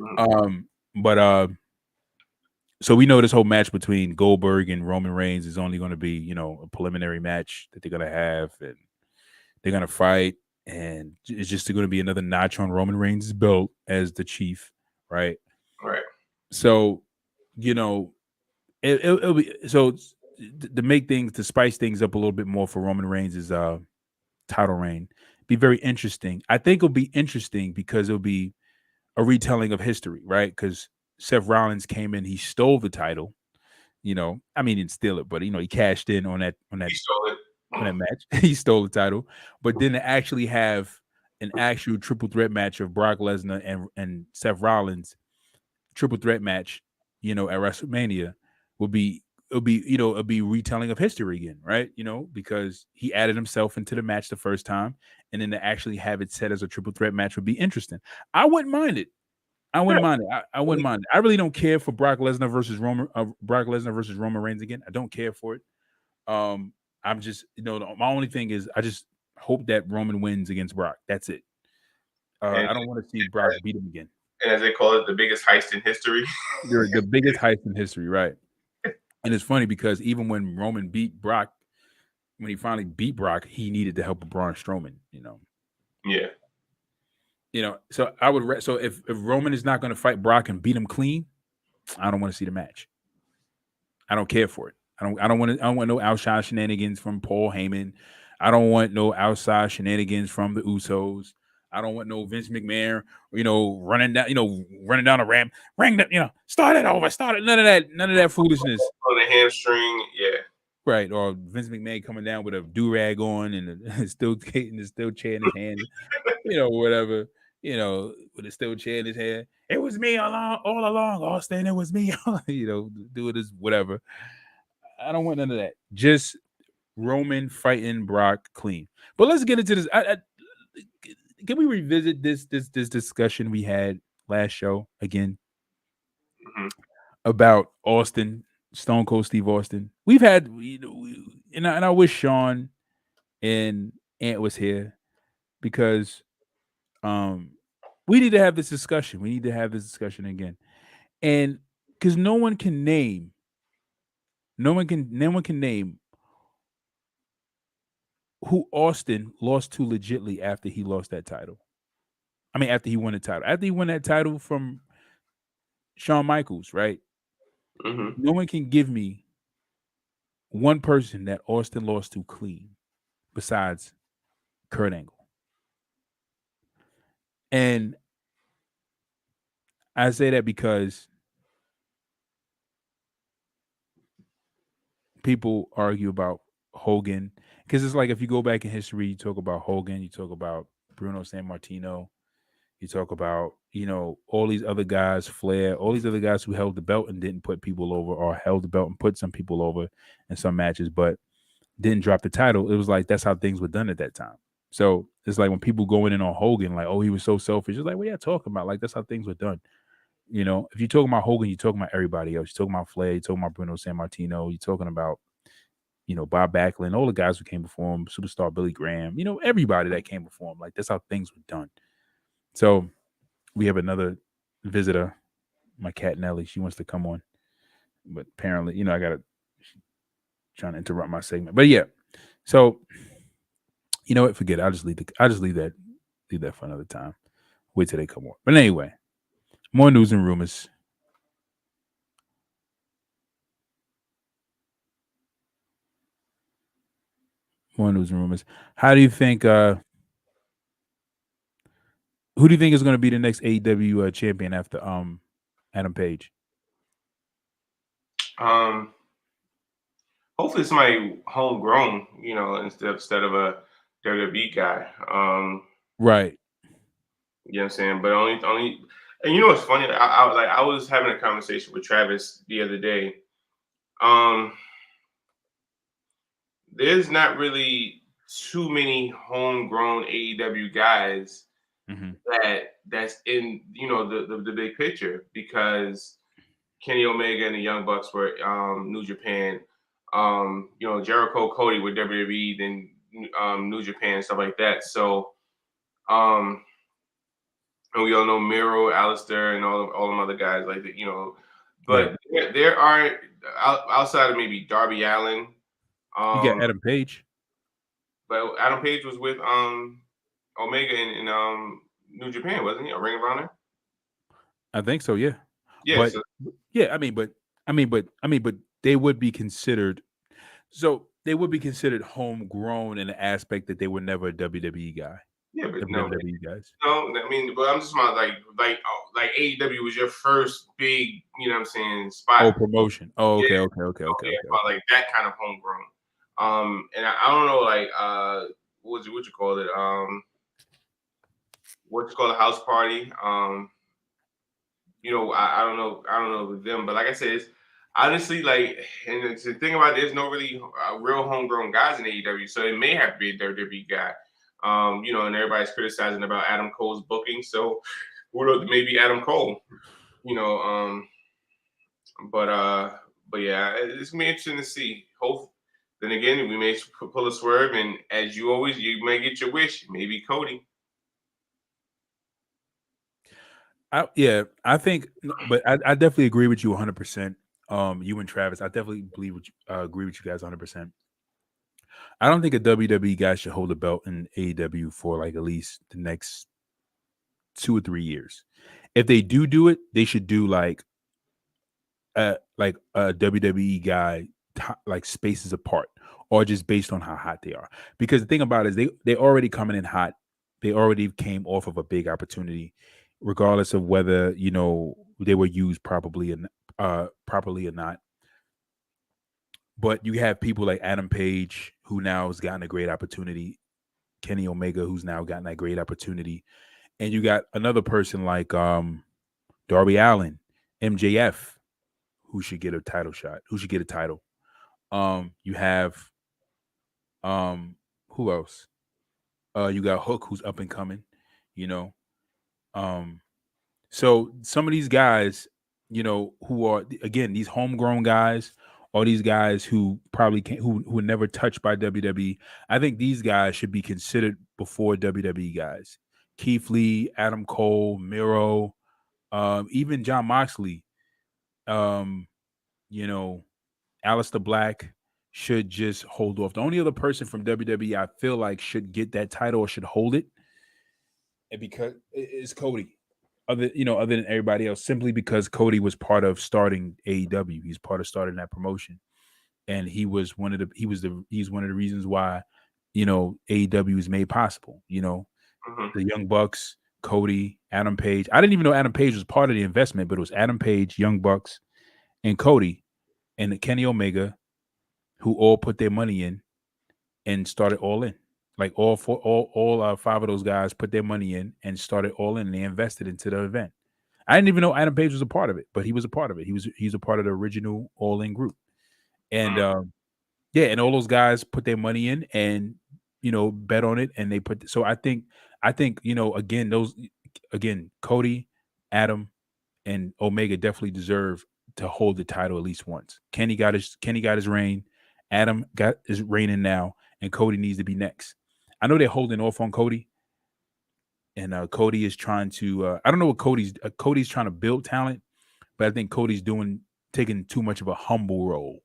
Mm-hmm. So we know this whole match between Goldberg and Roman Reigns is only going to be, a preliminary match that they're going to have, and they're going to fight, and it's just going to be another notch on Roman Reigns' belt as the chief, right? Right. So, it'll be so to spice things up a little bit more for Roman Reigns' title reign. Be very interesting. I think it'll be interesting because it'll be a retelling of history, right? Because Seth Rollins came in, he stole the title. He didn't steal it, but he cashed in on that he stole it. On that match. He stole the title. But then to actually have an actual triple threat match of Brock Lesnar and Seth Rollins triple threat match, at WrestleMania it'll be retelling of history again, right? Because he added himself into the match the first time, and then to actually have it set as a triple threat match would be interesting. I wouldn't mind it. I wouldn't mind it. I wouldn't mind it. I really don't care for Brock Lesnar versus Roman Reigns again. I don't care for it. I'm just, my only thing is I just hope that Roman wins against Brock. That's it. I don't want to see Brock beat him again. And as they call it, the biggest heist in history. The biggest heist in history, right? And it's funny because even when Roman beat Brock, when he finally beat Brock, he needed the help of Braun Strowman, Yeah. So I would. So if Roman is not going to fight Brock and beat him clean, I don't want to see the match. I don't care for it. I don't want no outside shenanigans from Paul Heyman. I don't want no outside shenanigans from the Usos. I don't want no Vince McMahon, running down a ramp, start it over, none of that foolishness. On the hamstring, yeah. Right, or Vince McMahon coming down with a do-rag on and a steel chair in his hand, whatever, with a steel chair in his hand. It was me all along, Austin. It was me, do this, whatever. I don't want none of that. Just Roman fighting Brock clean. But let's get into this. Can we revisit this discussion we had last show again about Austin, Stone Cold Steve Austin? We've had, and I wish Sean and Ant was here because we need to have this discussion. We need to have this discussion again, and because no one can name who Austin lost to legitly after he lost that title. I mean, after he won the title. After he won that title from Shawn Michaels, right? Mm-hmm. No one can give me one person that Austin lost to clean besides Kurt Angle. And I say that because people argue about Hogan. Because it's like if you go back in history, you talk about Hogan, you talk about Bruno Sammartino, you talk about, all these other guys, Flair, all these other guys who held the belt and didn't put people over, or held the belt and put some people over in some matches, but didn't drop the title. It was like that's how things were done at that time. So it's like when people going in on Hogan, like, oh, he was so selfish. It's like, what are you talking about? Like, that's how things were done. If you're talking about Hogan, you're talking about everybody else. You're talking about Flair, you're talking about Bruno Sammartino, you're talking about, Bob Backlund, all the guys who came before him, Superstar Billy Graham, everybody that came before him. Like, that's how things were done. So we have another visitor, my cat Nelly. She wants to come on. But apparently, I got to trying to interrupt my segment. But yeah. So, you know what? Forget it. I'll just leave that for another time. Wait till they come on. But anyway, more news and rumors. More news and rumors. How do you think? Who do you think is going to be the next AEW champion after Adam Page? Hopefully somebody homegrown, instead of a WWE guy. Right. You know what I'm saying? But only, and you know what's funny? I was having a conversation with Travis the other day. There's not really too many homegrown AEW guys Mm-hmm. that's in the big picture, because Kenny Omega and the Young Bucks were New Japan. Jericho, Cody with WWE, then New Japan, stuff like that. So, and we all know Miro, Alistair, and all them other guys like that. But Right. there aren't outside of maybe Darby Allin. You got Um, Adam Page. but Adam Page was with Omega in New Japan, wasn't he? A Ring of Honor. I think so. Yeah. Yeah. But So yeah, but they would be considered. So they would be considered homegrown in the aspect that they were never a WWE guy. yeah, but Never no, WWE guys. no. I mean, but I'm just about like AEW was your first big, what I'm saying, spot. Oh, promotion. Oh, Yeah, okay, okay, okay, okay, yeah, okay, about okay. like that kind of homegrown. And I don't know, like what you call it? What you call a house party? I don't know with them, but like I said, it's honestly like, and it's the thing about it, there's no really real homegrown guys in AEW, so it may have to be a WWE guy. And everybody's criticizing about Adam Cole's booking, so who knows, maybe Adam Cole. You know, but yeah, it's gonna be interesting to see. Hope then again, we may pull a swerve, and as you always, you may get your wish. Maybe Cody. I think, but I definitely agree with you 100%. You and Travis, I definitely agree with you guys 100%. I don't think a WWE guy should hold a belt in AEW for like at least the next 2 or 3 years. If they do it, they should do like a WWE guy like spaces apart, or just based on how hot they are. Because the thing about it is they already coming in hot. They already came off of a big opportunity, regardless of whether they were used properly or not. But you have people like Adam Page, who now has gotten a great opportunity. Kenny Omega, who's now gotten that great opportunity, and you got another person like Darby Allin, MJF, who should get a title shot, who should get a title. You have who else? You got Hook, who's up and coming, you know. Um, so some of these guys, who are again these homegrown guys, or these guys who probably can't, who were never touched by WWE. I think these guys should be considered before WWE guys. Keith Lee, Adam Cole, Miro, even John Moxley, um, you know, Aleister Black should just hold off. The only other person from WWE I feel like should get that title or should hold it, and because is Cody. Other than everybody else, simply because Cody was part of starting AEW. He's part of starting that promotion, and he's one of the reasons why AEW is made possible. The Young Bucks, Cody, Adam Page. I didn't even know Adam Page was part of the investment, but it was Adam Page, Young Bucks, and Cody, and Kenny Omega, who all put their money in and started all in. Like all five of those guys put their money in and started all in. And they invested into the event. I didn't even know Adam Page was a part of it, but he was a part of it. He's a part of the original All In group, and and all those guys put their money in and bet on it, and they put. So I think again Cody, Adam, and Omega definitely deserve to hold the title at least once. Kenny got his reign. Adam got his reigning now, and Cody needs to be next. I know they're holding off on Cody, and Cody is trying to. I don't know what Cody's trying to build talent, but I think Cody's taking too much of a humble role.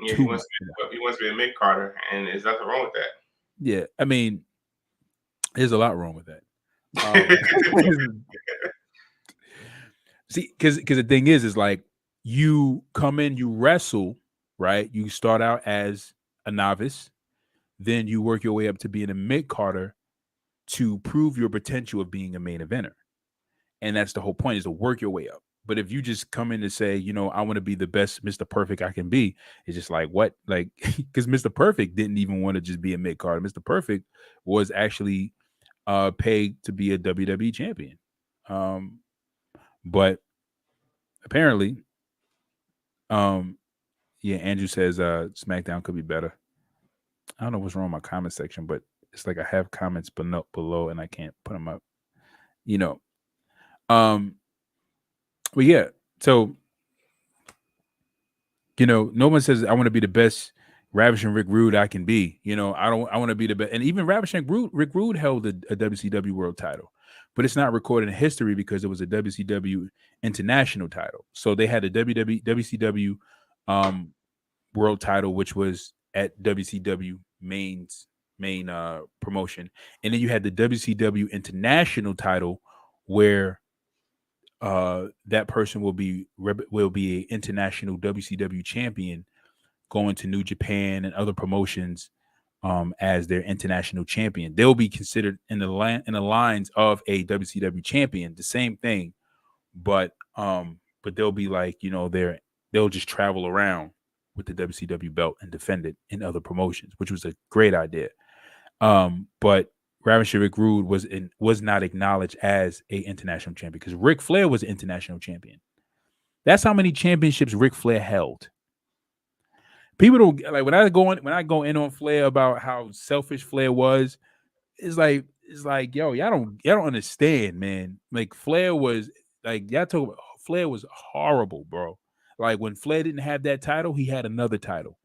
Yeah, he wants to be a mid Carter, and there's nothing wrong with that. Yeah, I mean, there's a lot wrong with that. See, because the thing is like you come in, you wrestle, right? You start out as a novice, then you work your way up to being a mid Carter to prove your potential of being a main eventer. And that's the whole point, is to work your way up. But if you just come in and say, I want to be the best Mr. Perfect I can be, it's just like, what? Like, because Mr. Perfect didn't even want to just be a mid card. Mr. Perfect was actually paid to be a WWE champion. But apparently, Andrew says SmackDown could be better. I don't know what's wrong with my comment section, but it's like I have comments below and I can't put them up. But yeah, so no one says I want to be the best Ravishing Rick Rude I can be. I want to be the best. And even Ravishing Rick Rude held a WCW world title, but it's not recorded in history because it was a WCW international title. So they had a WCW world title, which was at WCW main promotion, and then you had the WCW international title where that person will be an international WCW champion going to New Japan and other promotions as their international champion. They'll be considered in the lines of a WCW champion, the same thing, but they'll be like, they'll just travel around with the WCW belt and defend it in other promotions, which was a great idea. But Ravishing Rick Rude was not acknowledged as a international champion because Ric Flair was an international champion. That's how many championships Ric Flair held. People don't like when I go in on Flair about how selfish Flair was. It's like yo, y'all don't understand, man. Like Flair was like y'all talk about Flair was horrible, bro. Like when Flair didn't have that title, he had another title.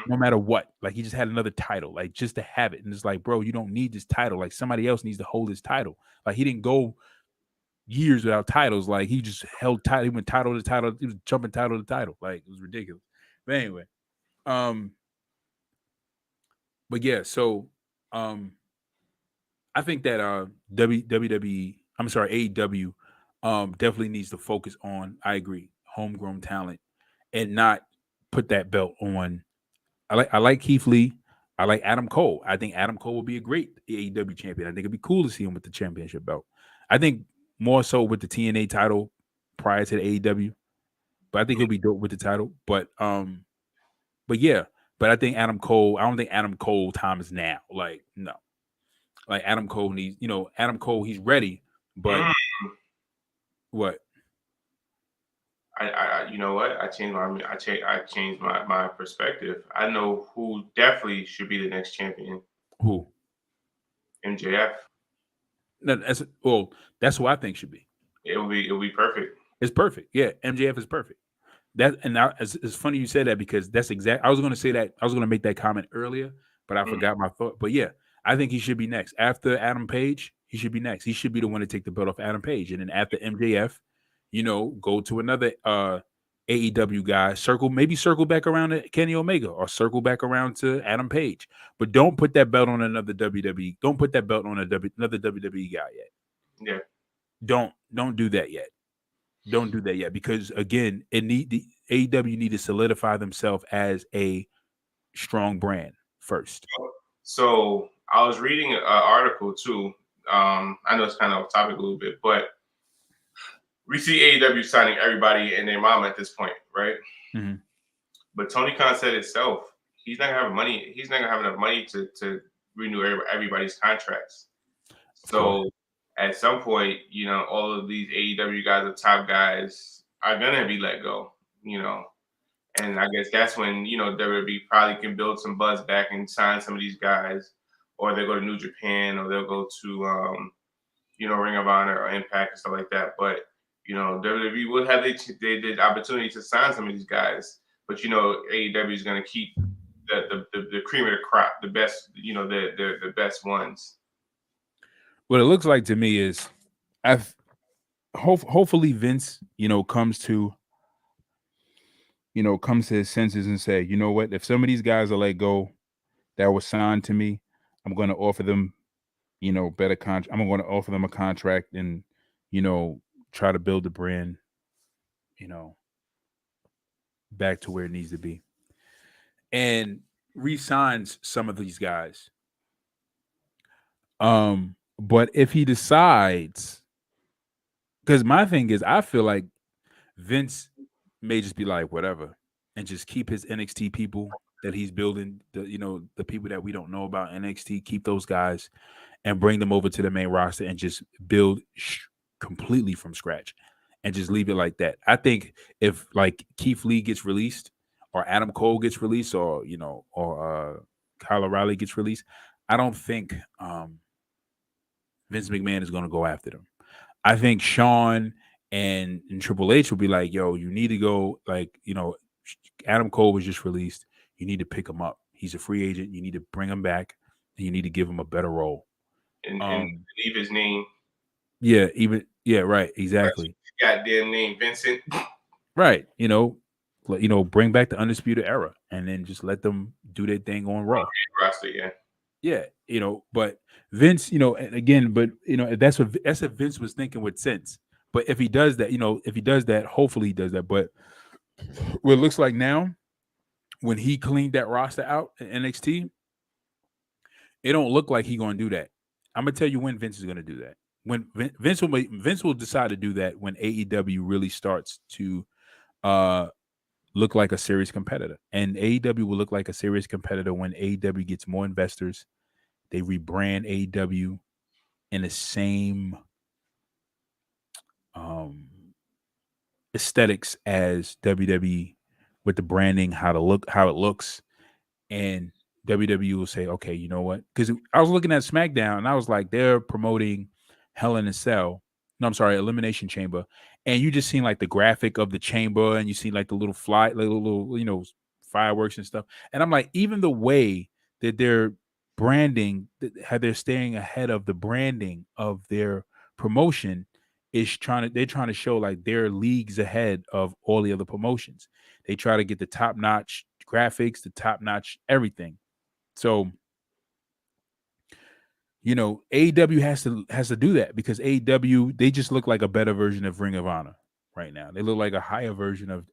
No matter what, like he just had another title, like just to have it. And it's like, bro, you don't need this title. Like somebody else needs to hold his title. Like he didn't go years without titles. Like he just held title. He went title to title. He was jumping title to title. Like it was ridiculous. But anyway, but yeah, so I think that WWE, I'm sorry, AEW definitely needs to focus on, I agree, homegrown talent and not put that belt on. I like Keith Lee. I like Adam Cole. I think Adam Cole will be a great AEW champion. I think it'd be cool to see him with the championship belt. I think more so with the TNA title prior to the AEW, but I think he'll be dope with the title. But yeah, but I think Adam Cole. I don't think Adam Cole time is now. Like no, like Adam Cole needs. Adam Cole. He's ready, but what? You know what? I changed my perspective. I know who definitely should be the next champion. Who? MJF. No, that's who I think should be. It'll be perfect. It's perfect. Yeah, MJF is perfect. It's funny you said that because that's exact. I was going to say that. I was going to make that comment earlier, but I forgot my thought. But yeah, I think he should be next after Adam Page. He should be next. He should be the one to take the belt off Adam Page, and then after MJF, go to another AEW guy, circle back around to Kenny Omega or circle back around to Adam Page. But don't put that belt on another WWE. Don't put that belt on another WWE guy yet. Yeah. Don't do that yet. Don't do that yet, because again, the AEW need to solidify themselves as a strong brand first. So I was reading an article too. I know it's kind of off topic a little bit, but we see AEW signing everybody and their mom at this point, right? Mm-hmm. But Tony Khan said himself, he's not gonna have money. He's not gonna have enough money to renew everybody's contracts. So at some point, all of these AEW guys, the top guys, are gonna be let go. And I guess that's when WWE probably can build some buzz back and sign some of these guys, or they'll go to New Japan, or they'll go to Ring of Honor or Impact and stuff like that. But WWE will have the opportunity to sign some of these guys, but AEW is going to keep the cream of the crop, the best, the best ones. What it looks like to me is, hopefully Vince, comes to his senses and say, you know what, if some of these guys are let go that were signed to me, I'm going to offer them, better contract. I'm going to offer them a contract and, try to build the brand, back to where it needs to be, and re-signs some of these guys. But if he decides, because my thing is, I feel like Vince may just be like, whatever, and just keep his NXT people that he's building, the people that we don't know about NXT, keep those guys and bring them over to the main roster and just build completely from scratch and just leave it like that. I think if like Keith Lee gets released or Adam Cole gets released or Kyle O'Reilly gets released, I don't think Vince McMahon is going to go after them. I think Shawn and Triple H will be like, yo, you need to go, like, Adam Cole was just released. You need to pick him up. He's a free agent. You need to bring him back and you need to give him a better role. And leave his name. Yeah, right, exactly. Goddamn name, Vincent. Right, bring back the Undisputed Era and then just let them do their thing on Raw. Roster, yeah. Yeah, but Vince, and again, but that's what Vince was thinking with sense. But if he does that, hopefully he does that. But what it looks like now, when he cleaned that roster out in NXT, it don't look like he gonna do that. I'm gonna tell you when Vince is gonna do that. When Vince will decide to do that when AEW really starts to look like a serious competitor, and AEW will look like a serious competitor when AEW gets more investors. They rebrand AEW in the same aesthetics as WWE with the branding, how it looks, and WWE will say, okay, you know what? Because I was looking at SmackDown and I was like, they're promoting Hell in a Cell. No, I'm sorry, Elimination Chamber. And you just seen like the graphic of the chamber and you see like the little little fireworks and stuff. And I'm like, even the way that they're branding, how they're staying ahead of the branding of their promotion they're trying to show like they're leagues ahead of all the other promotions. They try to get the top-notch graphics, the top-notch everything. So, AEW has to do that because AEW, they just look like a better version of Ring of Honor right now. They look like a higher version of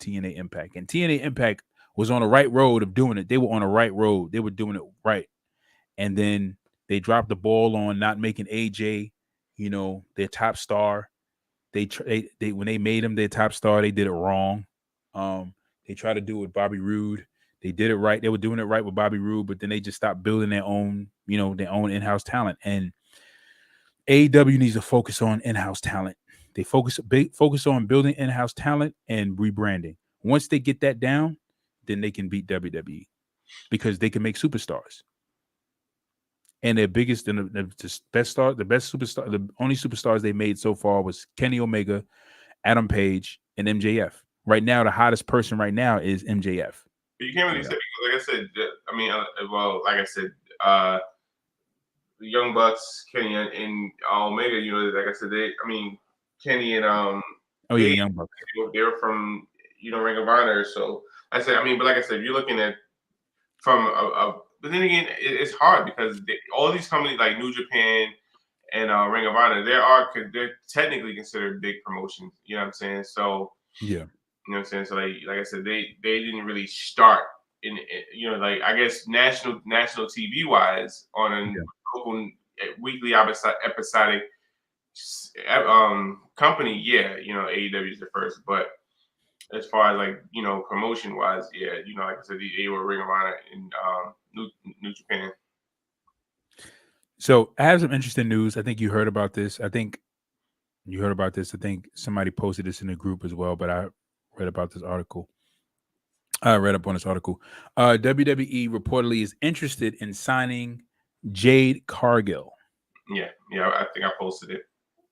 TNA Impact. And TNA Impact was on the right road of doing it. They were on the right road. They were doing it right. And then they dropped the ball on not making AJ, their top star. They when they made him their top star, they did it wrong. They tried to do it with Bobby Roode. They did it right. They were doing it right with Bobby Roode, but then they just stopped building their own, their own in-house talent. And AEW needs to focus on in-house talent. They focus on building in-house talent and rebranding. Once they get that down, then they can beat WWE because they can make superstars. And their biggest and the best superstar, the only superstars they made so far was Kenny Omega, Adam Page, and MJF. Right now, the hottest person right now is MJF. But you can't really say because, like I said, like I said, the Young Bucks, Kenny and Omega, like I said, Kenny and Young Bucks. They're from Ring of Honor. So I said, I mean, but like I said, you're looking at from but then again, it's hard because all these companies like New Japan and Ring of Honor, they're technically considered big promotions. You know what I'm saying? So Yeah. you know what I'm saying? So like I said, they didn't really start like I guess national TV wise on a Yeah. local weekly episodic company. Yeah, AEW is the first, but as far as like promotion wise, yeah, like I said, they were Ring of Honor in New Japan. So I have some interesting news. I think you heard about this. I think you heard about this. I think somebody posted this in the group as well, but I read about this article. I read up on this article. WWE reportedly is interested in signing Jade Cargill. Yeah, I think I posted it.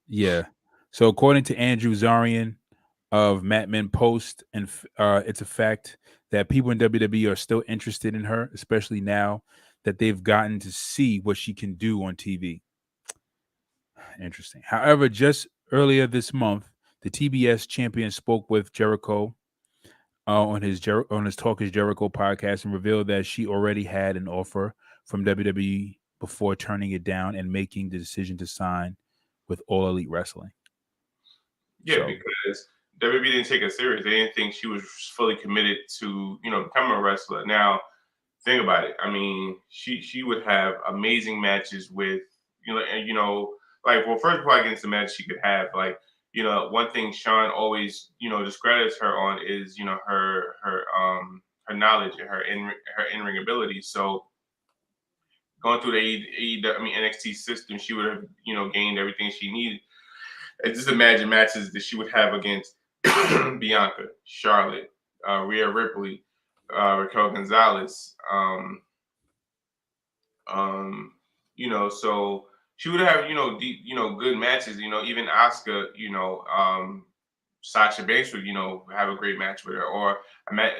Yeah. So according to Andrew Zarian of Mat Men Post, and it's a fact that people in WWE are still interested in her, especially now that they've gotten to see what she can do on TV. Interesting. However, just earlier this month, the TBS champion spoke with Jericho on his Talk Is Jericho podcast and revealed that she already had an offer from WWE before turning it down and making the decision to sign with All Elite Wrestling. Yeah, So because WWE didn't take her serious. They didn't think she was fully committed to becoming a wrestler. Now, think about it. I mean, she would have amazing matches with like first before I get into the match she could have like one thing Sean always discredits her on is her knowledge and her in ring ability. So going through the NXT system, she would have gained everything she needed. And just imagine matches that she would have against Bianca, Charlotte, Rhea Ripley, Raquel Gonzalez. So she would have deep, good matches. Even Asuka, Sasha Banks would have a great match with her, or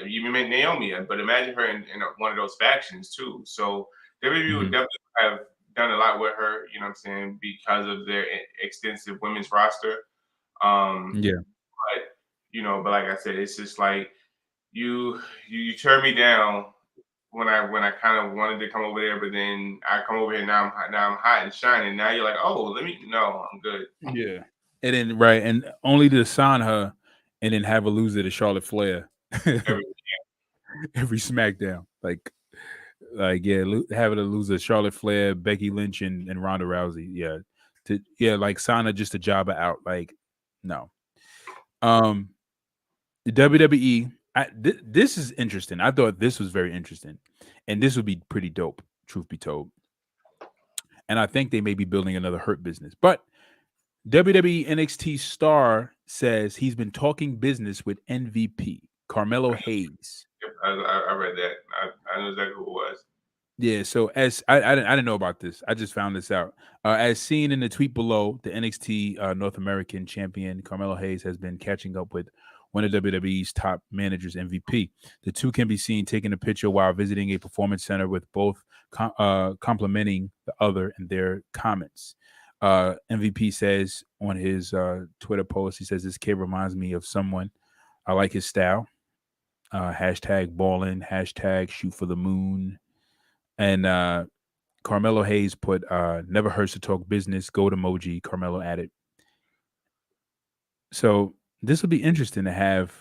even Naomi. But imagine her in one of those factions too. So WWE would definitely have done a lot with her. You know what I'm saying, because of their extensive women's roster. yeah, But but like I said, it's just like you turn me down when I kind of wanted to come over there, but then I come over here now I'm hot and shining. Now you're like, oh, no, I'm good. yeah, and then right, and only to sign her, and then have a loser to Charlotte Flair Every, every SmackDown, yeah, having a loser Charlotte Flair, Becky Lynch, and Ronda Rousey, like sign her just to job her out, like no. The WWE, this is interesting. I thought this was very interesting, and this would be pretty dope, truth be told. And I think they may be building another Hurt business. But WWE NXT star says he's been talking business with MVP Carmelo Hayes. I read that. I know exactly who it was. Yeah, so as I didn't know about this. I just found this out. As seen in the tweet below, the NXT North American champion Carmelo Hayes has been catching up with one of WWE's top managers, MVP. The two can be seen taking a picture while visiting a performance center, with both complimenting the other in their comments. MVP says on his Twitter post, he says, "This kid reminds me of someone. I like his style. Hashtag ballin', hashtag shoot for the moon." And Carmelo Hayes put, "Never hurts to talk business. Gold emoji." Carmelo added. So this would be interesting to have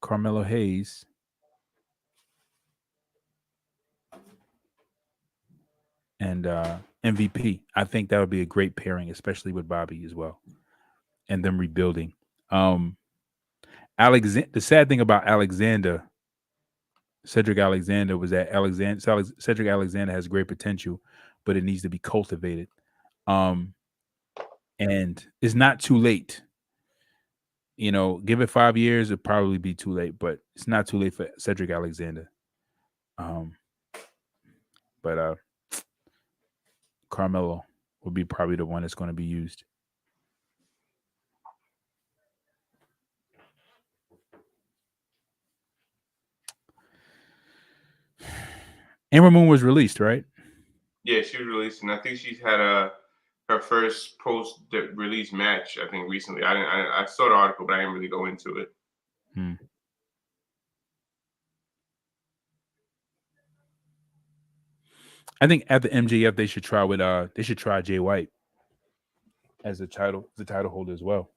Carmelo Hayes and MVP. I think that would be a great pairing, especially with Bobby as well, and them rebuilding. The sad thing about Cedric Alexander, was that Cedric Alexander has great potential, but it needs to be cultivated. And it's not too late. Give it 5 years, it'd probably be too late, but it's not too late for Cedric Alexander. But Carmelo will be probably the one that's going to be used. Amber Moon was released, right? Yeah, she was released, and I think she's had her first post-release match. I think recently. I saw the article, but I didn't really go into it. I think at the MJF they should try Jay White as the title holder as well.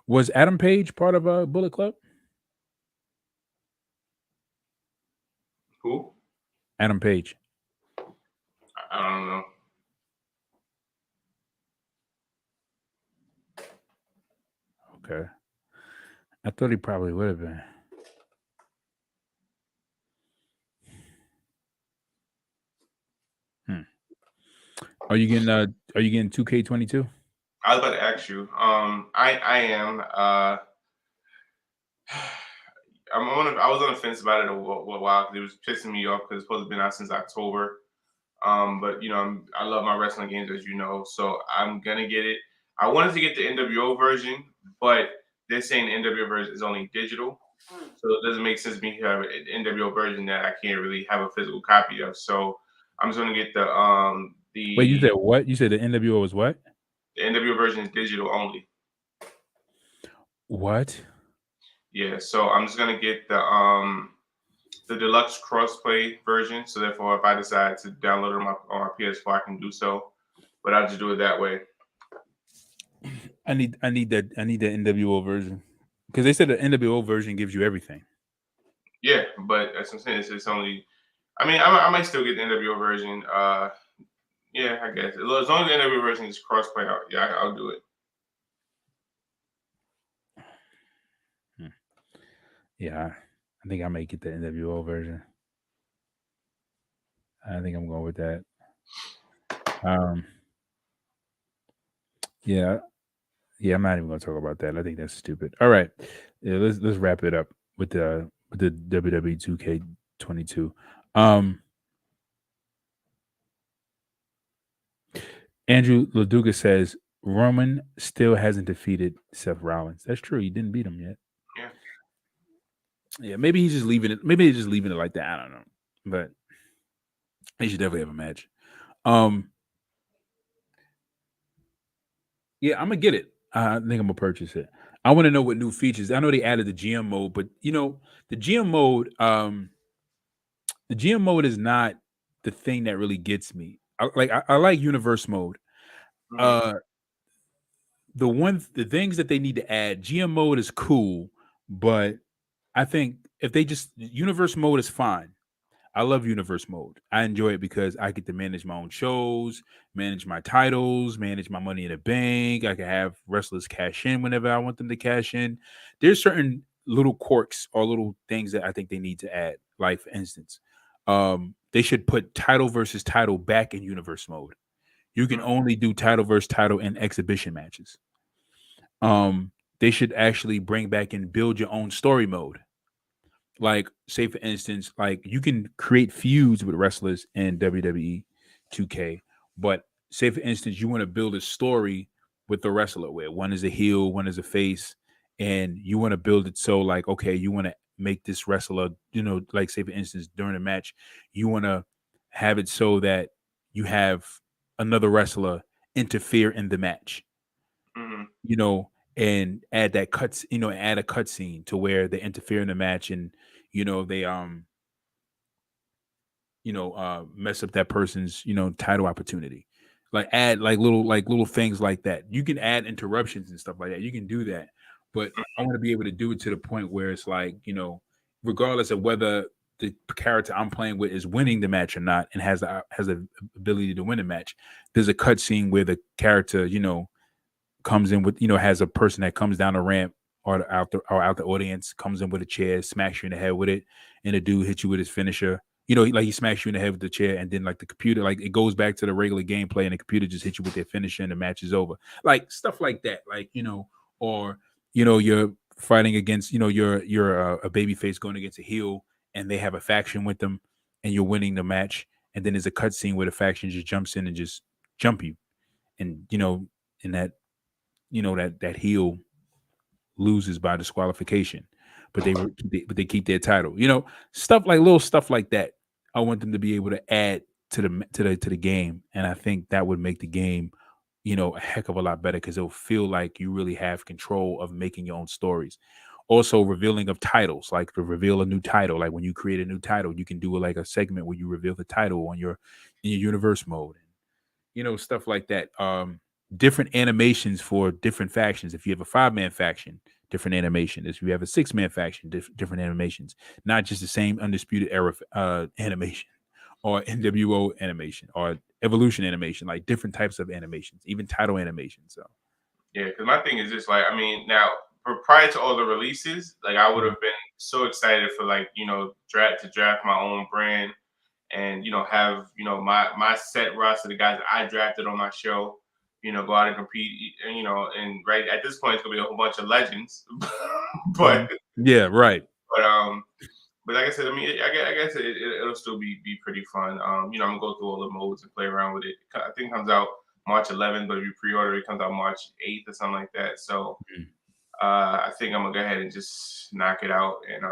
Was Adam Page part of Bullet Club? Who? Adam Page. I don't know. Okay. I thought he probably would have been. Are you getting 2K22? I was about to ask you. I am. I was on the fence about it a while because it was pissing me off because it's supposed to have been out since October. But I love my wrestling games, as you know, so I'm gonna get it. I wanted to get the NWO version, but they're saying the NWO version is only digital, so it doesn't make sense to me to have an NWO version that I can't really have a physical copy of. So I'm just gonna get Wait, you the said what? You said the NWO was what? the NWO version is digital only. What? Yeah, so I'm just gonna get the deluxe crossplay version. So therefore, if I decide to download it on my PS4, I can do so. But I'll just do it that way. I need that NWO version because they said the NWO version gives you everything. Yeah, but that's what I'm saying. It's only. I mean, I might still get the NWO version. Yeah, I guess as long as the NWO version is crossplay, I'll do it. Yeah, I think I may get the NWO version. I think I'm going with that. Yeah, I'm not even going to talk about that. I think that's stupid. All right, yeah, let's wrap it up with the WWE 2K22. Andrew Laduga says Roman still hasn't defeated Seth Rollins. That's true. He didn't beat him yet. Yeah. Yeah, maybe he's just leaving it. Maybe he's just leaving it like that. I don't know, but they should definitely have a match. Yeah, I'm gonna get it. I think I'm gonna purchase it. I want to know what new features. I know they added the GM mode, but the GM mode, is not the thing that really gets me. I like universe mode. Mm-hmm. The things that they need to add, GM mode is cool, but I think if they just universe mode is fine. I love universe mode. I enjoy it because I get to manage my own shows, manage my titles, manage my money in the bank. I can have wrestlers cash in whenever I want them to cash in. There's certain little quirks or little things that I think they need to add. Like for instance, they should put title versus title back in universe mode. You can only do title versus title in exhibition matches. They should actually bring back and build your own story mode. Like, say for instance, like you can create feuds with wrestlers in WWE 2K, but say for instance, you want to build a story with the wrestler where one is a heel, one is a face, and you want to build it so like, okay, you want to make this wrestler, like say for instance, during a match, you want to have it so that you have another wrestler interfere in the match. Mm-hmm. And add that cuts, add a cut scene to where they interfere in the match and they mess up that person's title opportunity. Like add little things like that. You can add interruptions and stuff like that. You can do that, but I want to be able to do it to the point where it's like regardless of whether the character I'm playing with is winning the match or not and has the ability to win a match. There's a cut scene where the character comes in with has a person that comes down the ramp or out the audience, comes in with a chair, smacks you in the head with it, and the dude hits you with his finisher. Like he smacks you in the head with the chair, and then like the computer, like it goes back to the regular gameplay, and the computer just hits you with their finisher, and the match is over. Like stuff like that, like or you're fighting against you're a baby face going against a heel, and they have a faction with them, and you're winning the match, and then there's a cutscene where the faction just jumps in and just jump you, and in that that heel loses by disqualification, but they keep their title. Stuff like little stuff like that. I want them to be able to add to the game, and I think that would make the game, a heck of a lot better because it'll feel like you really have control of making your own stories. Also revealing of titles, like to reveal a new title. Like when you create a new title, you can do like a segment where you reveal the title on your in your universe mode, and stuff like that. Different animations for different factions. If you have a 5-man faction, different animation. If you have a 6-man faction, different animations. Not just the same Undisputed Era animation or NWO animation or Evolution animation, like different types of animations, even title animation. So Yeah, because my thing is just like, I mean, now prior to all the releases, like I would have been so excited for like draft my own brand and have my set roster, the guys that I drafted on my show, go out and compete, and and right at this point it's gonna be a whole bunch of legends, but yeah, right. but but like I said, I mean, I guess it'll still be pretty fun. I'm gonna go through all the modes and play around with it. I think it comes out March 11th, but if you pre-order, it comes out March 8th or something like that. So I think I'm gonna go ahead and just knock it out and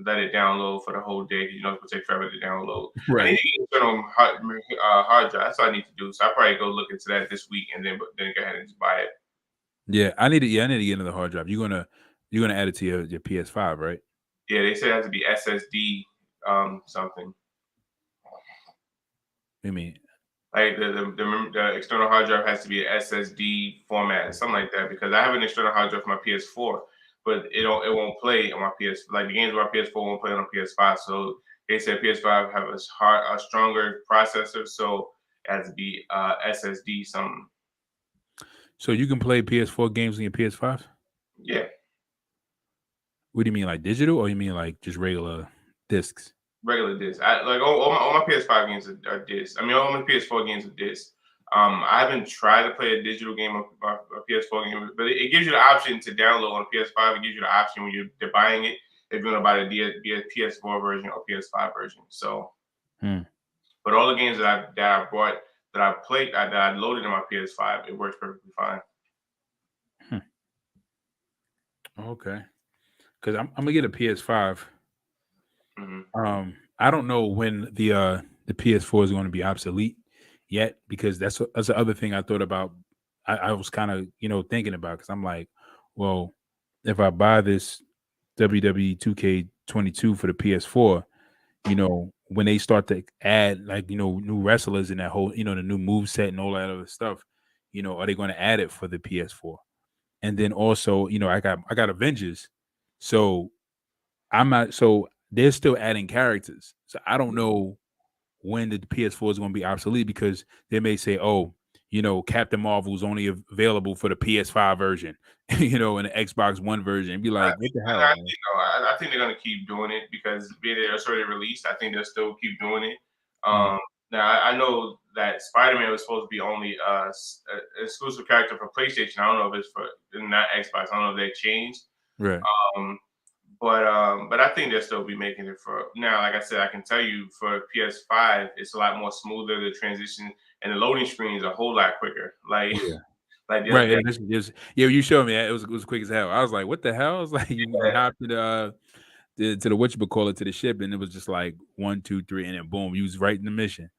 let it download for the whole day. It's gonna take forever to download. I need Right. to get it on hard drive. That's what I need to do. So I'll probably go look into that this week and then go ahead and just buy it. Yeah, I need to. Yeah, I need to get into the hard drive. You're gonna add it to your PS5, right? Yeah, they say it has to be SSD something. I mean, Like the external hard drive has to be an SSD format, something like that. Because I have an external hard drive for my PS4, but it won't play on my PS. Like the games on my PS4 won't play on PS5. So they said PS5 have a stronger processor, so it has to be SSD something. so you can play PS4 games on your PS5? Yeah, What do you mean, like digital, or you mean like just regular discs? regular disc. I like all my PS5 games are disc. I mean, all my PS4 games are disc. I haven't tried to play a digital game on a PS4 game, but it gives you the option to download on PS5. It gives you the option when you're buying it if you want to buy the PS4 version or PS5 version. So, Hmm. but all the games that I bought that I played that I loaded in my PS5, it works perfectly fine. Hmm. Okay, because I'm gonna get a PS5. Mm-hmm. I don't know when the PS4 is going to be obsolete yet, because that's the other thing I thought about. I was kind of thinking about, because I'm like, well, if I buy this WWE 2K22 for the PS4, when they start to add like new wrestlers and that whole the new move set and all that other stuff, are they going to add it for the PS4? And then also, I got Avengers, so I'm not so they're still adding characters. So I don't know when the PS4 is going to be obsolete, because they may say, oh, Captain Marvel is only available for the PS5 version, and the Xbox One version. And be like, what the hell, man? I think they're gonna keep doing it because being it's already released. I think they'll still keep doing it. Mm, Now I know that Spider-Man was supposed to be only exclusive character for PlayStation. I don't know if it's for not Xbox. I don't know if they changed. right. Um, but I think they'll still be making it for now. Like I said, I can tell you for PS5, it's a lot more smoother. The transition and the loading screen is a whole lot quicker. Like Yeah. like Right. Yeah, yeah, you showed me that. It was quick as hell. I was like, what the hell? I was like, you hopped to the whatchamacallit, to the ship, and it was just like 1, 2, 3, and then boom, you was right in the mission.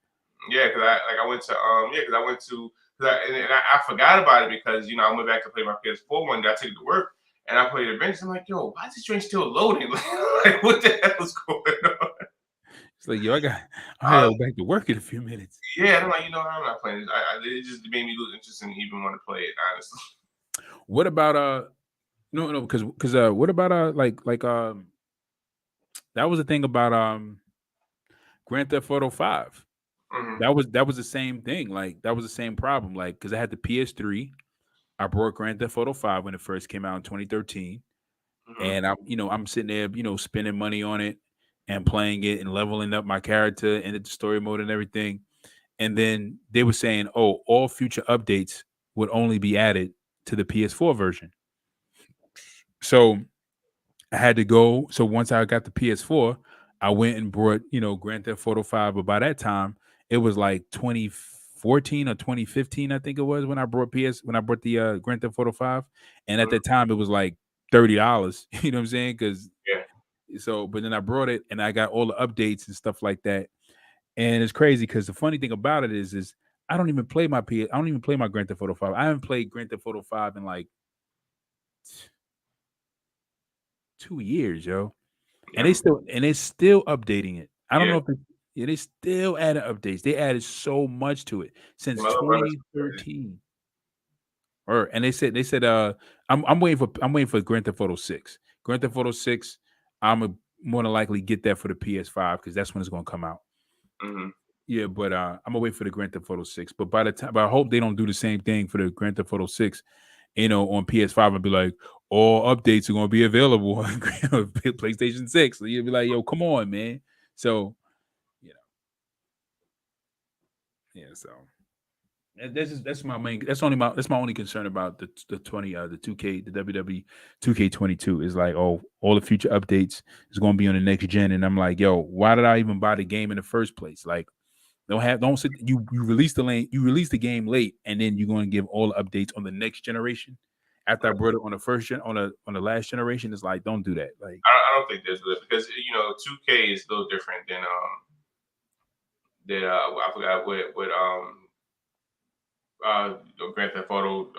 Yeah, because I went to because I went to I forgot about it because I went back to play my PS4 one day. I took it to work and I played Adventures. I'm like, yo, why is this drink still loading? Like, what the hell is going on? It's like, yo, I gotta Uh, go back to work in a few minutes. yeah, and I'm like, I'm not playing this. It just made me lose interest and even want to play it. Honestly, What about no, because what about like that was the thing about Grand Theft Auto 5. hmm That was the same thing. Like that was the same problem. Like, because I had the PS3, I bought Grand Theft Auto 5 when it first came out in 2013, hmm and I'm sitting there, spending money on it and playing it and leveling up my character and the story mode and everything. And then they were saying, oh, all future updates would only be added to the PS4 version. So I had to go. So once I got the PS4, I went and brought, Grand Theft Auto 5. But by that time, it was like 2014 or 2015, I think it was, when I brought the Grand Theft Auto 5. And at that time, it was like $30. You know what I'm saying? yeah. But then I brought it and I got all the updates and stuff like that. And it's crazy because the funny thing about it is I don't even play I don't even play my Grand Theft Auto 5. I haven't played Grand Theft Auto 5 in like 2 years, yo. And Yeah. they're still updating it. I don't Yeah. know if yeah, they still added updates. They added so much to it since My little brother's 2013. Or and they said I'm waiting for Grand Theft Auto 6. Grand Theft Auto 6, I'm a more than likely get that for the PS5 because that's when it's gonna come out. mm-hmm. Yeah, but I'm gonna wait for the Grand Theft Auto 6. But by the time, but I hope they don't do the same thing for the Grand Theft Auto 6, on PS5 and be like, all updates are gonna be available on PlayStation 6. So you'll be like, yo, come on, man. So, you know, yeah, so and that's my main that's my only concern about the 20 the 2K the WWE 2K22 is like, oh, all the future updates is going to be on the next gen, and I'm like, yo, why did I even buy the game in the first place? Like, don't sit you release the game late, and then you're going to give all the updates on the next generation after I brought it on the first gen on the last generation. It's like, don't do that. Like, I don't think there's good because 2K is a little different than I forgot what Grand Theft Auto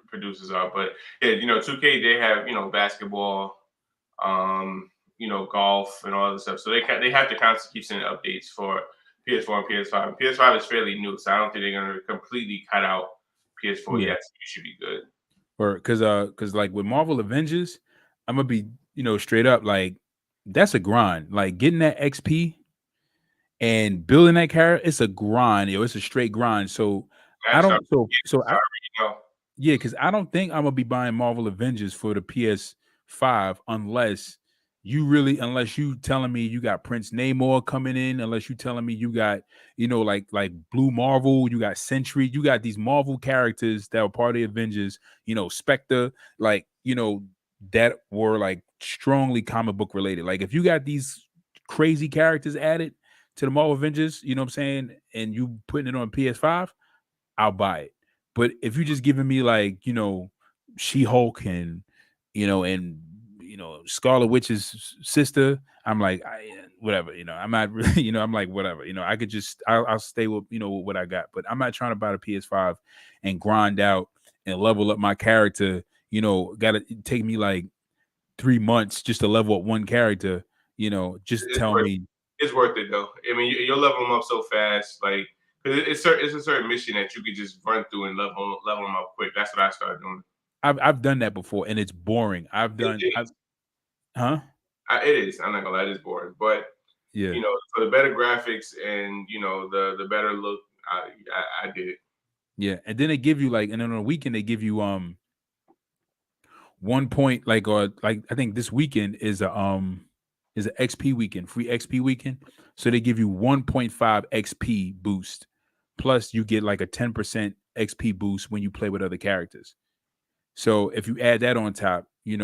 producers are, but yeah, 2K they have basketball, golf and all this stuff, so they have to constantly keep sending updates for PS4 and PS5. And PS5 is fairly new, so I don't think they're gonna completely cut out PS4 yeah, yet. So you should be good. or because like with Marvel Avengers, I'm gonna be straight up like that's a grind. Like getting that XP and building that character, it's a grind, yo. It's a straight grind. So I Actually, don't. So I I already know. yeah, because I don't think I'm gonna be buying Marvel Avengers for the PS5 unless you telling me you got Prince Namor coming in, unless you telling me you got like Blue Marvel, you got Sentry, you got these Marvel characters that were part of the Avengers, Spectre, like that were like strongly comic book related. Like if you got these crazy characters added to the Marvel Avengers, you know what I'm saying, and you putting it on PS5, I'll buy it. But if you're just giving me like, She-Hulk and Scarlet Witch's sister, I'm like, whatever, I'm not really, I'm like, whatever, I could just I'll stay with with what I got. But I'm not trying to buy the PS5 and grind out and level up my character. Gotta take me like 3 months just to level up one character, just It's tell worth me. it's worth it though. I mean, you'll level them up so fast, like because it's a certain mission that you could just run through and level them up quick. That's what I started doing. I've done that before and it's boring. It, it I've is. huh? It is. I'm not gonna lie, it is boring, but Yeah. for the better graphics and the better look, I did it. Yeah, and then they give you like, and then on the weekend they give you 1 point, like, or like I think this weekend is an XP weekend, free XP weekend. So they give you 1.5 XP boost, plus you get like a 10% XP boost when you play with other characters. So if you add that on top, you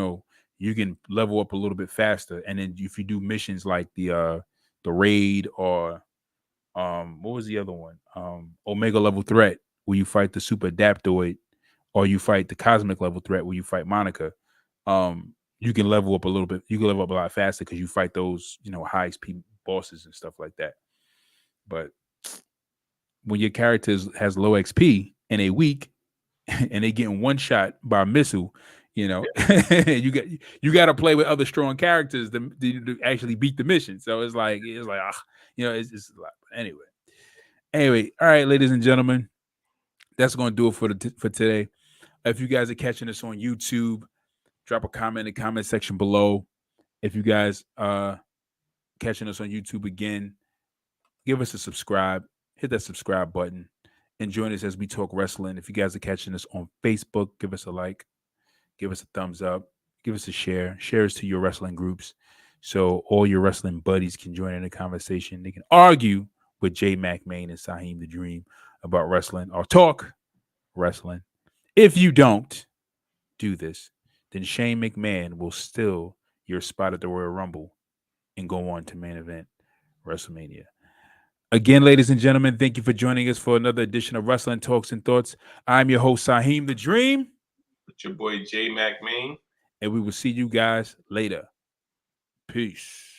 can level up a little bit faster. And then if you do missions like the raid or what was the other one? Omega level threat, where you fight the super adaptoid, or you fight the cosmic level threat where you fight Monica. You can level up a little bit. You can level up a lot faster because you fight those, high XP bosses and stuff like that. But when your character has low XP and a weak and they getting one shot by a missile, you got to play with other strong characters to actually beat the mission. So it's a lot. Anyway, all right, ladies and gentlemen, that's going to do it for today. If you guys are catching us on YouTube, drop a comment in the comment section below. If you guys catching us on YouTube again, give us a subscribe. Hit that subscribe button and join us as we talk wrestling. If you guys are catching us on Facebook, give us a like, give us a thumbs up, give us a share. Share us to your wrestling groups so all your wrestling buddies can join in the conversation. They can argue with J Mac Main and Saheem the Dream about wrestling or talk wrestling. If you don't do this, then Shane McMahon will steal your spot at the Royal Rumble and go on to main event WrestleMania. Again, ladies and gentlemen, thank you for joining us for another edition of Wrestling Talks and Thoughts. I'm your host, Saheem the Dream. With your boy J Mac Main. And we will see you guys later. Peace.